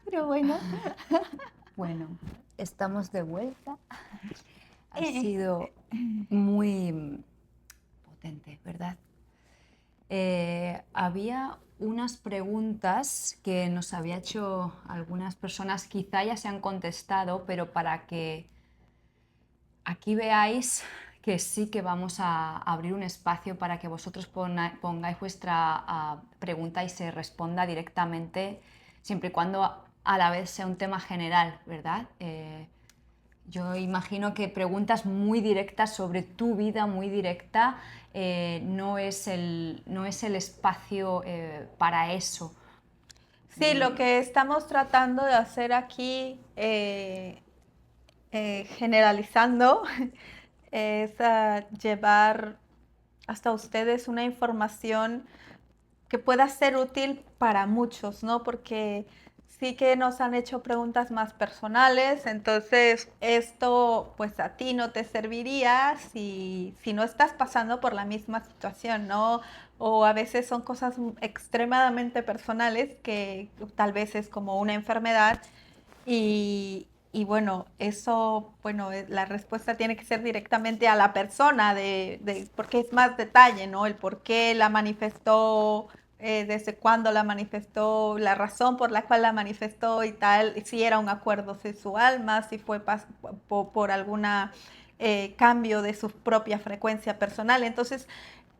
pero bueno. Bueno, estamos de vuelta. Ha Eh, sido muy potente, ¿verdad? Había unas preguntas que nos había hecho algunas personas, quizá ya se han contestado, pero para que aquí veáis que sí que vamos a abrir un espacio para que vosotros pongáis vuestra pregunta y se responda directamente, siempre y cuando a la vez sea un tema general, ¿verdad? Yo imagino que preguntas muy directas sobre tu vida, muy directa, no es el espacio para eso. Sí, lo que estamos tratando de hacer aquí, generalizando, es llevar hasta ustedes una información que pueda ser útil para muchos, ¿no? Porque sí que nos han hecho preguntas más personales, entonces esto pues a ti no te serviría si no estás pasando por la misma situación, ¿no? O a veces son cosas extremadamente personales que tal vez es como una enfermedad y Y bueno, eso, bueno, la respuesta tiene que ser directamente a la persona, porque es más detalle, ¿no? El por qué la manifestó, desde cuándo la manifestó, la razón por la cual la manifestó y tal, si era un acuerdo sexual, más si fue por alguna cambio de su propia frecuencia personal. Entonces,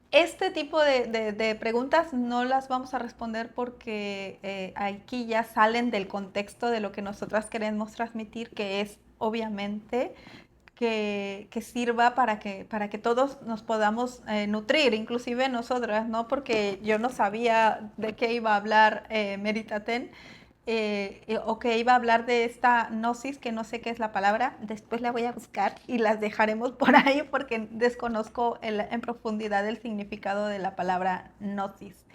este tipo de preguntas no las vamos a responder porque aquí ya salen del contexto de lo que nosotras queremos transmitir, que es obviamente que sirva para que todos nos podamos nutrir, inclusive nosotras, ¿no? Porque yo no sabía de qué iba a hablar Meritaten, o que iba a hablar de esta gnosis, que no sé qué es la palabra, después la voy a buscar y las dejaremos por ahí porque desconozco en profundidad el significado de la palabra gnosis.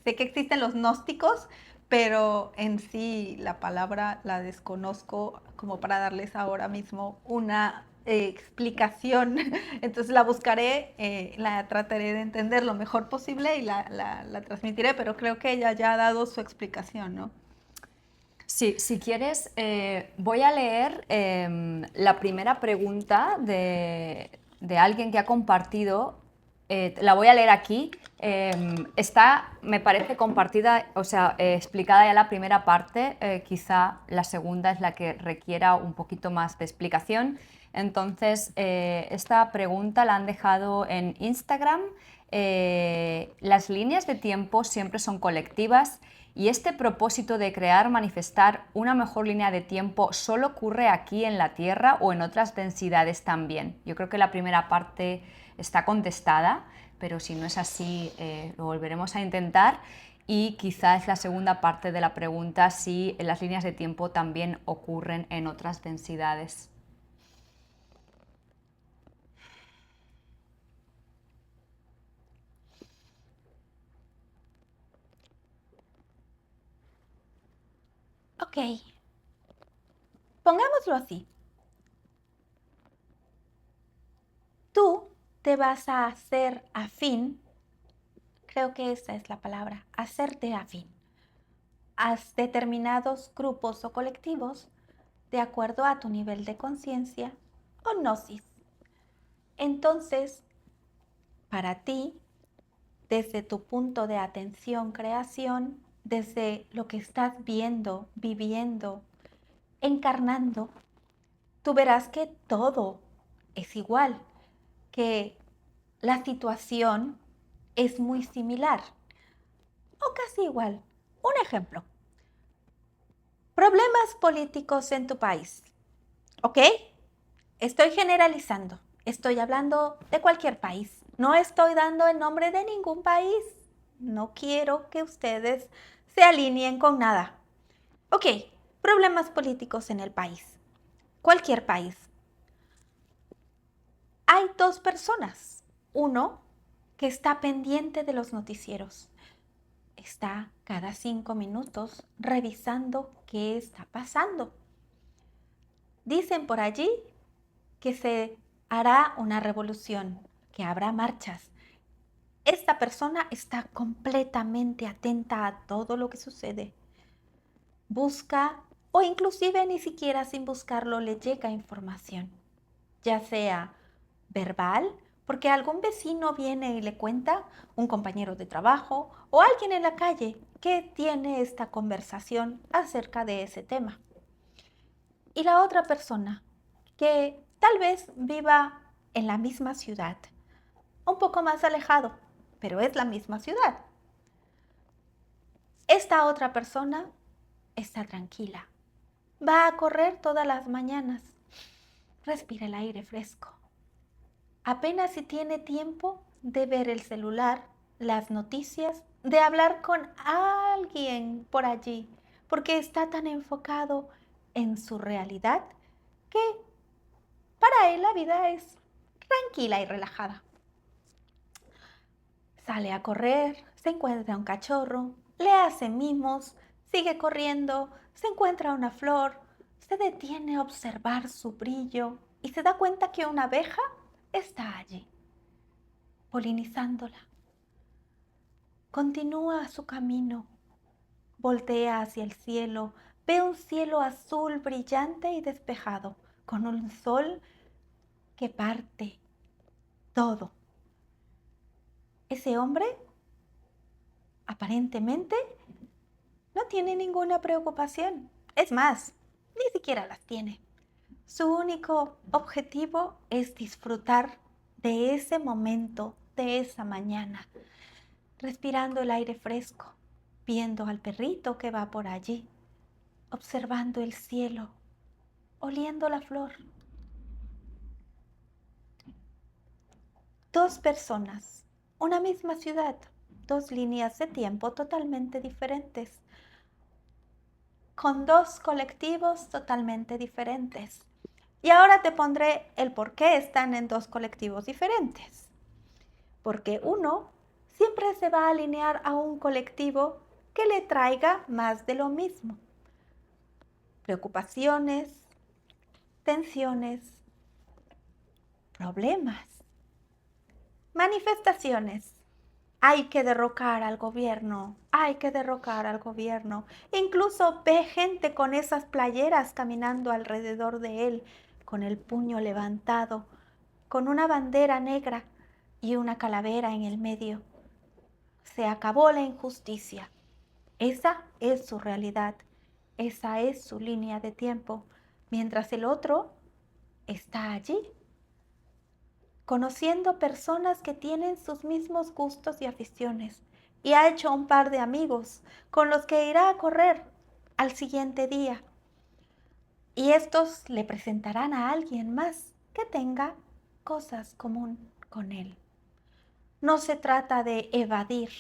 Sé que existen los gnósticos, pero en sí la palabra la desconozco como para darles ahora mismo una explicación. Entonces la buscaré, la trataré de entender lo mejor posible y la transmitiré, pero creo que ella ya ha dado su explicación, ¿no? Sí, si quieres, voy a leer la primera pregunta de alguien que ha compartido. La voy a leer aquí. Está, me parece, compartida, o sea, explicada ya la primera parte. Quizá la segunda es la que requiera un poquito más de explicación. Entonces, esta pregunta la han dejado en Instagram. Las líneas de tiempo siempre son colectivas. Y este propósito de crear, manifestar una mejor línea de tiempo solo ocurre aquí en la Tierra o en otras densidades también. Yo creo que la primera parte está contestada, pero si no es así, lo volveremos a intentar. Y quizás la segunda parte de la pregunta, si las líneas de tiempo también ocurren en otras densidades. Ok, pongámoslo así. Tú te vas a hacer afín, creo que esa es la palabra, hacerte afín, a determinados grupos o colectivos de acuerdo a tu nivel de conciencia o gnosis. Entonces, para ti, desde tu punto de atención, creación, desde lo que estás viendo, viviendo, encarnando, tú verás que todo es igual, que la situación es muy similar o casi igual. Un ejemplo, problemas políticos en tu país, ¿ok? Estoy generalizando, estoy hablando de cualquier país, no estoy dando el nombre de ningún país, no quiero que ustedes se alineen con nada. Ok, problemas políticos en el país, cualquier país. Hay dos personas, uno que está pendiente de los noticieros, está cada 5 minutos revisando qué está pasando. Dicen por allí que se hará una revolución, que habrá marchas. Esta persona está completamente atenta a todo lo que sucede. Busca o inclusive ni siquiera sin buscarlo le llega información, ya sea verbal, porque algún vecino viene y le cuenta, un compañero de trabajo o alguien en la calle que tiene esta conversación acerca de ese tema. Y la otra persona que tal vez viva en la misma ciudad, un poco más alejado, pero es la misma ciudad. Esta otra persona está tranquila. Va a correr todas las mañanas. Respira el aire fresco. Apenas si tiene tiempo de ver el celular, las noticias, de hablar con alguien por allí, porque está tan enfocado en su realidad que para él la vida es tranquila y relajada. Sale a correr, se encuentra un cachorro, le hace mimos, sigue corriendo, se encuentra una flor, se detiene a observar su brillo y se da cuenta que una abeja está allí, polinizándola. Continúa su camino, voltea hacia el cielo ve un cielo azul brillante y despejado, con un sol que parte todo. Ese hombre aparentemente no tiene ninguna preocupación. Es más, ni siquiera las tiene. Su único objetivo es disfrutar de ese momento, de esa mañana, respirando el aire fresco, viendo al perrito que va por allí, observando el cielo, oliendo la flor. Dos personas, una misma ciudad, dos líneas de tiempo totalmente diferentes, con dos colectivos totalmente diferentes. Y ahora te pondré el por qué están en dos colectivos diferentes. Porque uno siempre se va a alinear a un colectivo que le traiga más de lo mismo. Preocupaciones, tensiones, problemas, manifestaciones. Hay que derrocar al gobierno, hay que derrocar al gobierno. Incluso ve gente con esas playeras caminando alrededor de él, con el puño levantado, con una bandera negra y una calavera en el medio. Se acabó la injusticia. Esa es su realidad, esa es su línea de tiempo, mientras el otro está allí, conociendo personas que tienen sus mismos gustos y aficiones, y ha hecho un par de amigos con los que irá a correr al siguiente día. Y estos le presentarán a alguien más que tenga cosas común con él. No se trata de evadir,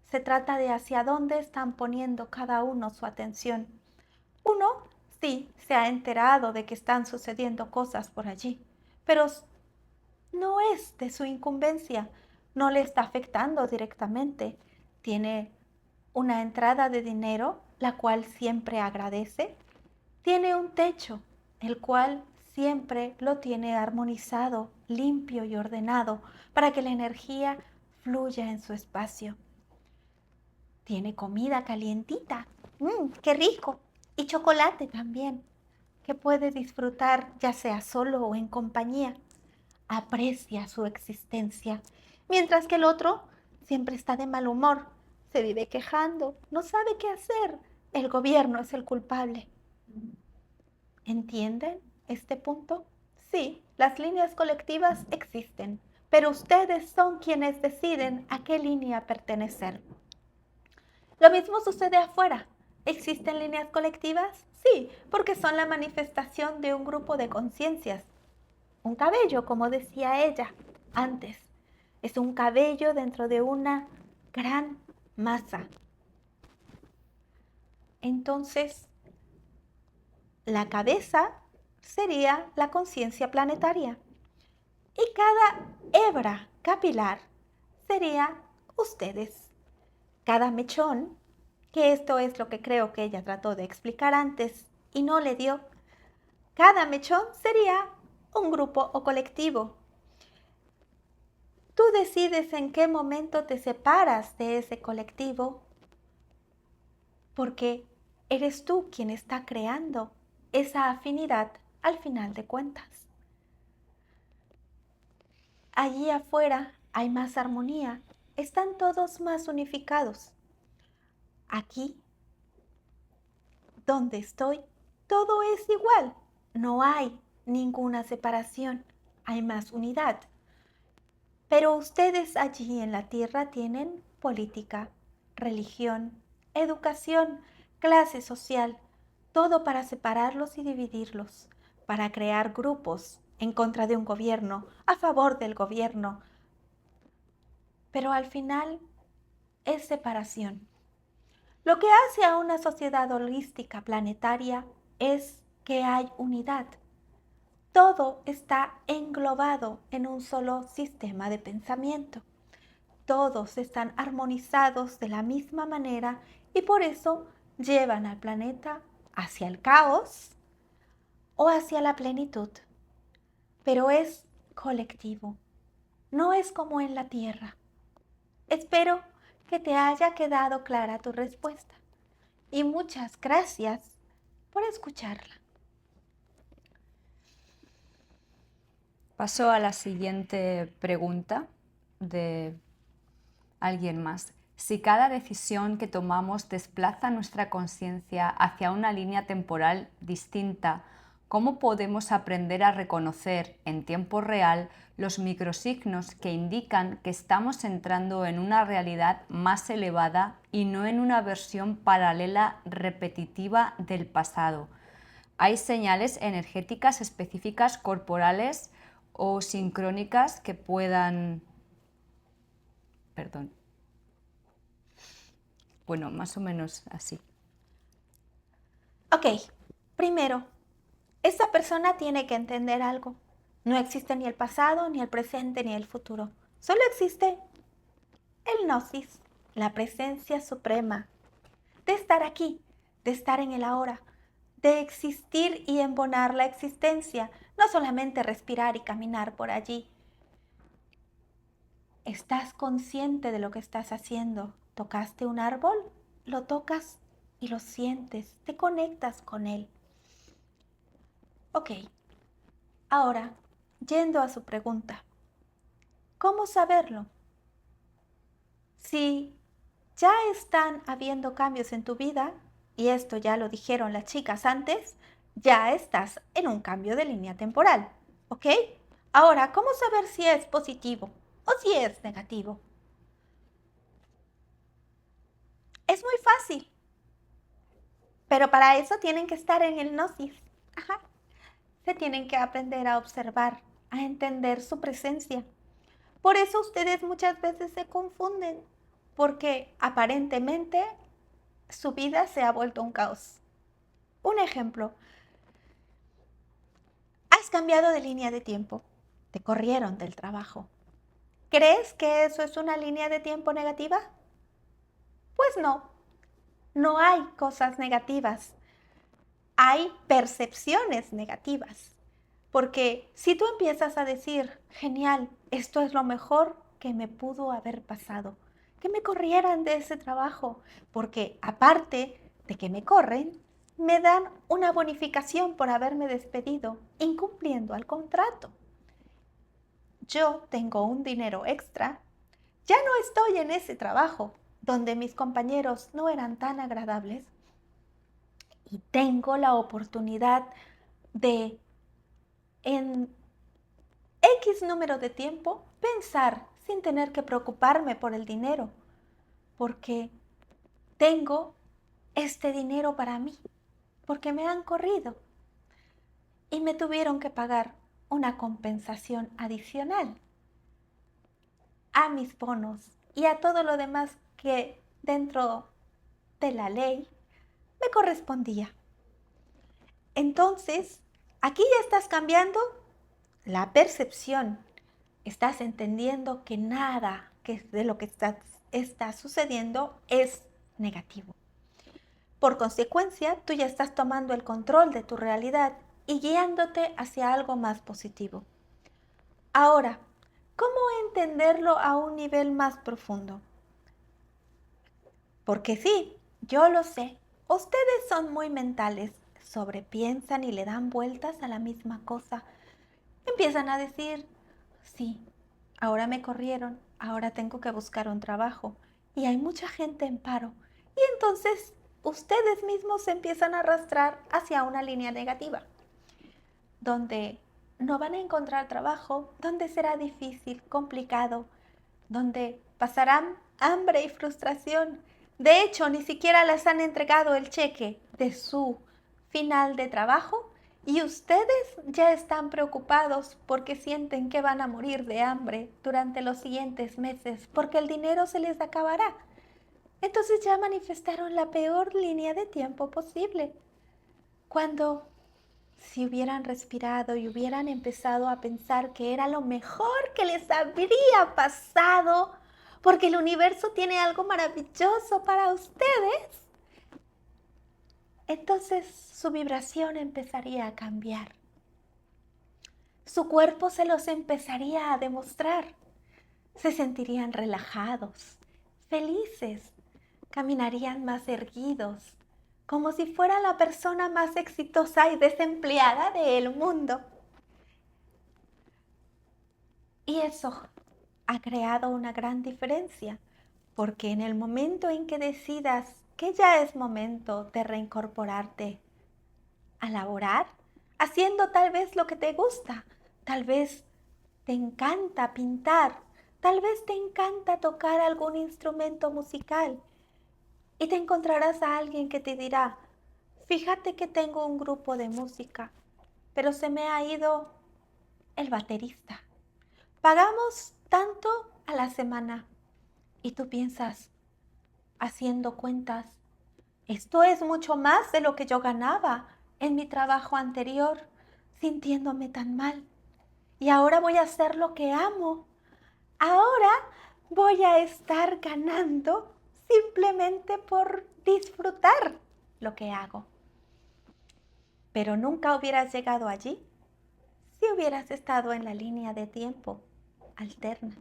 se trata de hacia dónde están poniendo cada uno su atención. Uno sí se ha enterado de que están sucediendo cosas por allí, pero no es de su incumbencia, no le está afectando directamente. Tiene una entrada de dinero, la cual siempre agradece. Tiene un techo, el cual siempre lo tiene armonizado, limpio y ordenado para que la energía fluya en su espacio. Tiene comida calientita, ¡qué rico! Y chocolate también, que puede disfrutar ya sea solo o en compañía. Aprecia su existencia, mientras que el otro siempre está de mal humor, se vive quejando, no sabe qué hacer. El gobierno es el culpable. ¿Entienden este punto? Sí, las líneas colectivas existen, pero ustedes son quienes deciden a qué línea pertenecer. Lo mismo sucede afuera. ¿Existen líneas colectivas? Sí, porque son la manifestación de un grupo de conciencias. Un cabello, como decía ella antes, es un cabello dentro de una gran masa. Entonces, la cabeza sería la conciencia planetaria y cada hebra capilar sería ustedes. Cada mechón, que esto es lo que creo que ella trató de explicar antes y no le dio, cada mechón sería un grupo o colectivo. Tú decides en qué momento te separas de ese colectivo, porque eres tú quien está creando esa afinidad al final de cuentas. Allí afuera hay más armonía, están todos más unificados. Aquí, donde estoy, todo es igual, no hay ninguna separación, hay más unidad. Pero ustedes allí en la tierra tienen política, religión, educación, clase social, todo para separarlos y dividirlos, para crear grupos en contra de un gobierno, a favor del gobierno. Pero al final es separación. Lo que hace a una sociedad holística planetaria es que hay unidad. Todo está englobado en un solo sistema de pensamiento. Todos están armonizados de la misma manera y por eso llevan al planeta hacia el caos o hacia la plenitud. Pero es colectivo, no es como en la Tierra. Espero que te haya quedado clara tu respuesta y muchas gracias por escucharla. Paso a la siguiente pregunta de alguien más. Si cada decisión que tomamos desplaza nuestra conciencia hacia una línea temporal distinta, ¿cómo podemos aprender a reconocer en tiempo real los microsignos que indican que estamos entrando en una realidad más elevada y no en una versión paralela repetitiva del pasado? ¿Hay señales energéticas específicas corporales o sincrónicas que puedan... Perdón. Bueno, más o menos así. Ok, primero, esta persona tiene que entender algo. No existe ni el pasado, ni el presente, ni el futuro. Solo existe el gnosis, la presencia suprema de estar aquí, de estar en el ahora, de existir y embonar la existencia, no solamente respirar y caminar por allí. ¿Estás consciente de lo que estás haciendo? ¿Tocaste un árbol? Lo tocas y lo sientes, te conectas con él. Ok, ahora, yendo a su pregunta, ¿cómo saberlo? Si ya están habiendo cambios en tu vida, y esto ya lo dijeron las chicas antes, ya estás en un cambio de línea temporal, ¿ok? Ahora, ¿cómo saber si es positivo o si es negativo? Es muy fácil, pero para eso tienen que estar en el gnosis. Ajá. Se tienen que aprender a observar, a entender su presencia. Por eso ustedes muchas veces se confunden, porque aparentemente su vida se ha vuelto un caos. Un ejemplo, has cambiado de línea de tiempo, te corrieron del trabajo. ¿Crees que eso es una línea de tiempo negativa? Pues no, no hay cosas negativas, hay percepciones negativas. Porque si tú empiezas a decir, genial, esto es lo mejor que me pudo haber pasado, que me corrieran de ese trabajo, porque aparte de que me corren, me dan una bonificación por haberme despedido, incumpliendo al contrato. Yo tengo un dinero extra, ya no estoy en ese trabajo donde mis compañeros no eran tan agradables y tengo la oportunidad de en X número de tiempo pensar sin tener que preocuparme por el dinero, porque tengo este dinero para mí, porque me han corrido y me tuvieron que pagar una compensación adicional a mis bonos y a todo lo demás que dentro de la ley me correspondía. Entonces, aquí ya estás cambiando la percepción. Estás entendiendo que nada de lo que está sucediendo es negativo. Por consecuencia, tú ya estás tomando el control de tu realidad y guiándote hacia algo más positivo. Ahora, ¿cómo entenderlo a un nivel más profundo? Porque sí, yo lo sé, ustedes son muy mentales, sobrepiensan y le dan vueltas a la misma cosa. Empiezan a decir, sí, ahora me corrieron, ahora tengo que buscar un trabajo y hay mucha gente en paro. Y entonces ustedes mismos se empiezan a arrastrar hacia una línea negativa, donde no van a encontrar trabajo, donde será difícil, complicado, donde pasarán hambre y frustración. De hecho, ni siquiera les han entregado el cheque de su final de trabajo y ustedes ya están preocupados porque sienten que van a morir de hambre durante los siguientes meses porque el dinero se les acabará. Entonces ya manifestaron la peor línea de tiempo posible. Cuando si hubieran respirado y hubieran empezado a pensar que era lo mejor que les habría pasado, porque el universo tiene algo maravilloso para ustedes, entonces su vibración empezaría a cambiar. Su cuerpo se los empezaría a demostrar. Se sentirían relajados, felices, caminarían más erguidos, como si fuera la persona más exitosa y desempleada del mundo. Y eso ha creado una gran diferencia, porque en el momento en que decidas que ya es momento de reincorporarte a laborar, haciendo tal vez lo que te gusta, tal vez te encanta pintar, tal vez te encanta tocar algún instrumento musical, y te encontrarás a alguien que te dirá, fíjate que tengo un grupo de música, pero se me ha ido el baterista. Pagamos tanto a la semana. Y tú piensas, haciendo cuentas, esto es mucho más de lo que yo ganaba en mi trabajo anterior, sintiéndome tan mal. Y ahora voy a hacer lo que amo. Ahora voy a estar ganando simplemente por disfrutar lo que hago. Pero nunca hubieras llegado allí si hubieras estado en la línea de tiempo alterna,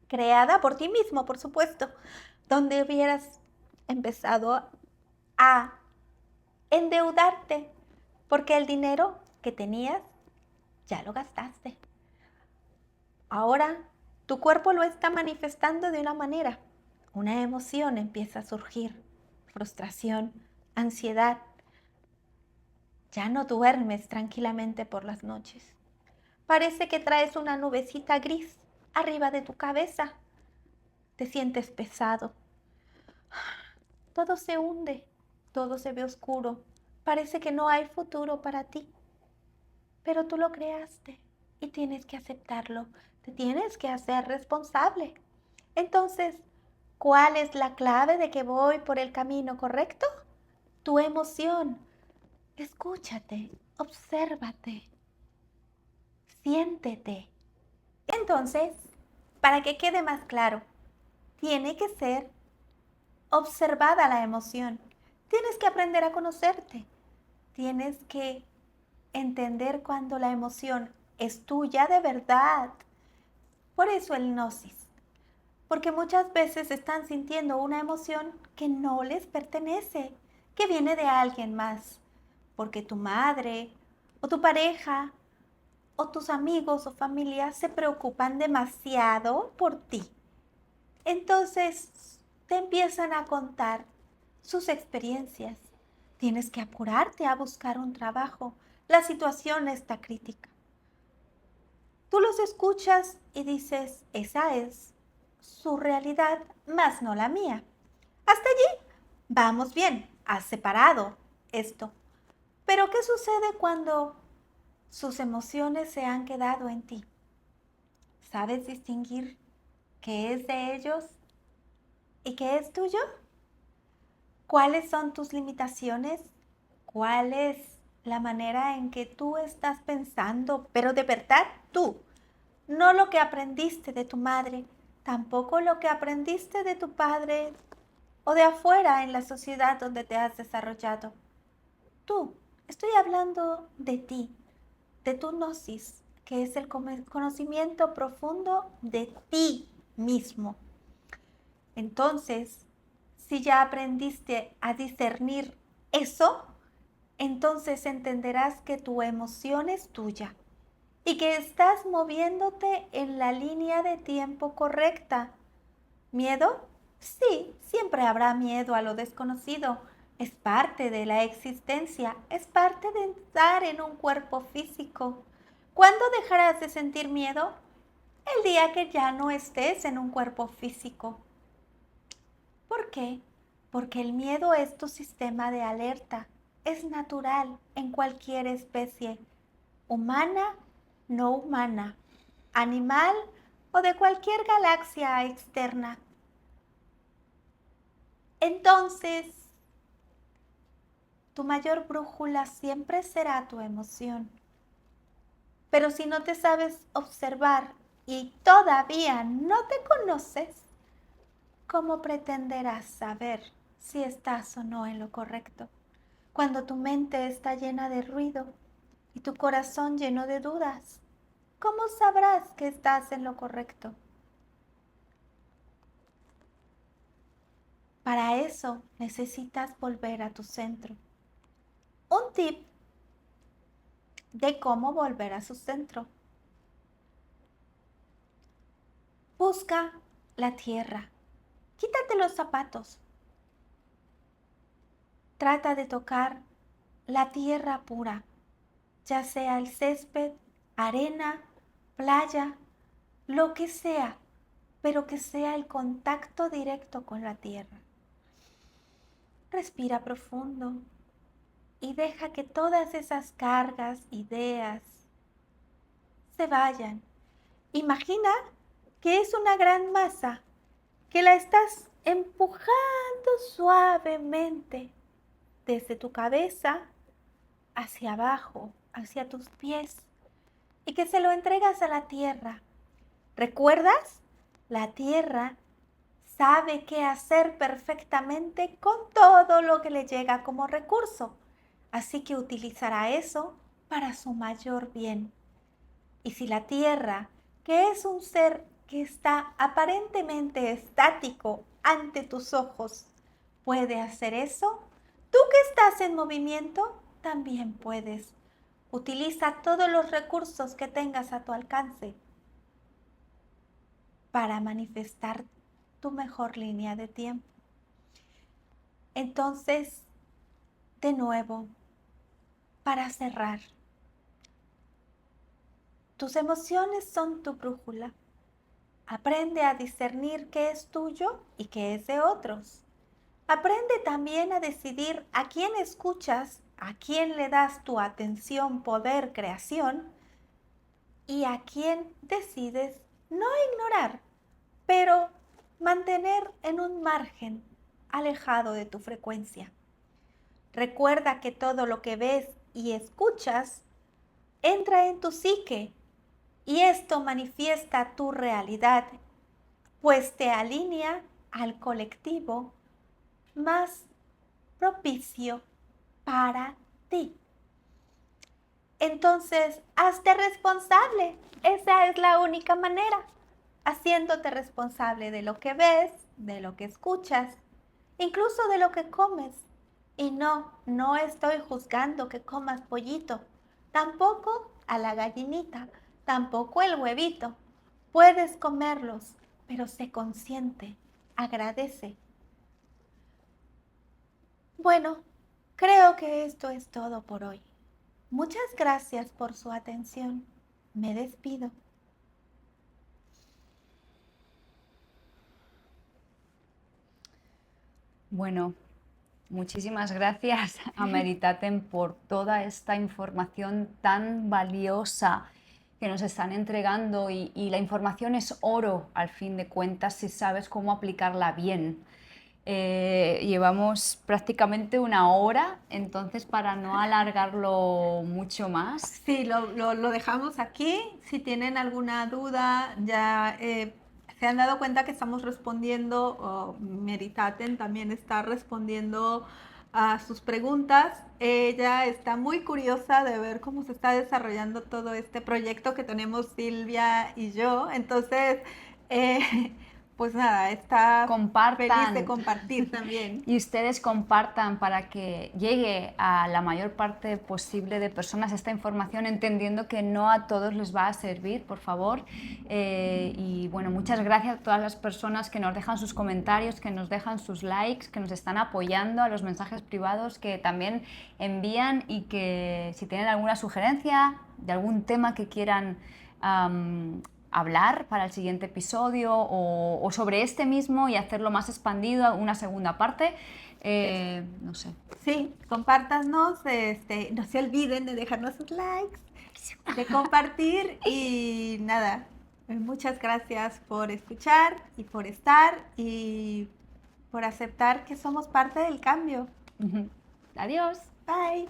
creada por ti mismo, por supuesto, donde hubieras empezado a endeudarte, porque el dinero que tenías ya lo gastaste. Ahora tu cuerpo lo está manifestando de una manera. Una emoción empieza a surgir, frustración, ansiedad. Ya no duermes tranquilamente por las noches. Parece que traes una nubecita gris arriba de tu cabeza. Te sientes pesado. Todo se hunde, todo se ve oscuro. Parece que no hay futuro para ti. Pero tú lo creaste y tienes que aceptarlo. Te tienes que hacer responsable. Entonces, ¿cuál es la clave de que voy por el camino correcto? Tu emoción. Escúchate, obsérvate, siéntete. Entonces, para que quede más claro, tiene que ser observada la emoción. Tienes que aprender a conocerte. Tienes que entender cuando la emoción es tuya de verdad. Por eso el gnosis. Porque muchas veces están sintiendo una emoción que no les pertenece, que viene de alguien más. Porque tu madre o tu pareja o tus amigos o familia se preocupan demasiado por ti. Entonces te empiezan a contar sus experiencias. Tienes que apurarte a buscar un trabajo. La situación está crítica. Tú los escuchas y dices, esa es su realidad, más no la mía. Hasta allí vamos bien, has separado esto. Pero ¿qué sucede cuando sus emociones se han quedado en ti? ¿Sabes distinguir qué es de ellos y qué es tuyo? ¿Cuáles son tus limitaciones? ¿Cuál es la manera en que tú estás pensando? Pero de verdad tú, no lo que aprendiste de tu madre, tampoco lo que aprendiste de tu padre o de afuera en la sociedad donde te has desarrollado. Tú, estoy hablando de ti, de tu gnosis, que es el conocimiento profundo de ti mismo. Entonces, si ya aprendiste a discernir eso, entonces entenderás que tu emoción es tuya y que estás moviéndote en la línea de tiempo correcta. ¿Miedo? Sí, siempre habrá miedo a lo desconocido. Es parte de la existencia, es parte de estar en un cuerpo físico. ¿Cuándo dejarás de sentir miedo? El día que ya no estés en un cuerpo físico. ¿Por qué? Porque el miedo es tu sistema de alerta. Es natural en cualquier especie, humana, no humana, animal o de cualquier galaxia externa. Entonces, tu mayor brújula siempre será tu emoción. Pero si no te sabes observar y todavía no te conoces, ¿cómo pretenderás saber si estás o no en lo correcto? Cuando tu mente está llena de ruido y tu corazón lleno de dudas, ¿cómo sabrás que estás en lo correcto? Para eso necesitas volver a tu centro. un tip de cómo volver a su centro. Busca la tierra. Quítate los zapatos. Trata de tocar la tierra pura, ya sea el césped, arena, playa, lo que sea, pero que sea el contacto directo con la tierra. Respira profundo y deja que todas esas cargas, ideas, se vayan. Imagina que es una gran masa, que la estás empujando suavemente desde tu cabeza hacia abajo, hacia tus pies, y que se lo entregas a la tierra. ¿Recuerdas? La tierra sabe qué hacer perfectamente con todo lo que le llega como recurso, así que utilizará eso para su mayor bien. Y si la tierra, que es un ser que está aparentemente estático ante tus ojos, puede hacer eso, tú que estás en movimiento también puedes. Utiliza todos los recursos que tengas a tu alcance para manifestar tu mejor línea de tiempo. Entonces, de nuevo, para cerrar, tus emociones son tu brújula. Aprende a discernir qué es tuyo y qué es de otros. Aprende también a decidir a quién escuchas, a quién le das tu atención, poder, creación y a quién decides no ignorar, pero mantener en un margen alejado de tu frecuencia. Recuerda que todo lo que ves y escuchas entra en tu psique y esto manifiesta tu realidad, pues te alinea al colectivo más propicio para ti. Entonces, hazte responsable. Esa es la única manera. Haciéndote responsable de lo que ves, de lo que escuchas, incluso de lo que comes. Y no estoy juzgando que comas pollito, tampoco a la gallinita, tampoco el huevito. Puedes comerlos, pero sé consciente, agradece. Bueno, creo que esto es todo por hoy. Muchas gracias por su atención. Me despido. Bueno, muchísimas gracias a Meritaten por toda esta información tan valiosa que nos están entregando y la información es oro al fin de cuentas si sabes cómo aplicarla bien. Llevamos prácticamente una hora, entonces para no alargarlo mucho más. Sí, lo dejamos aquí. Si tienen alguna duda, ya se han dado cuenta que estamos respondiendo, Meritaten también está respondiendo a sus preguntas. Ella está muy curiosa de ver cómo se está desarrollando todo este proyecto que tenemos Silvia y yo. Entonces, pues nada, está feliz de compartir también. Y ustedes compartan para que llegue a la mayor parte posible de personas esta información, entendiendo que no a todos les va a servir, por favor. Y bueno, muchas gracias a todas las personas que nos dejan sus comentarios, que nos dejan sus likes, que nos están apoyando, a los mensajes privados que también envían y que si tienen alguna sugerencia de algún tema que quieran hablar para el siguiente episodio o sobre este mismo y hacerlo más expandido, una segunda parte, no sé. Sí, compártanos, no se olviden de dejarnos sus likes, de compartir y nada, muchas gracias por escuchar y por estar y por aceptar que somos parte del cambio. Adiós. Bye.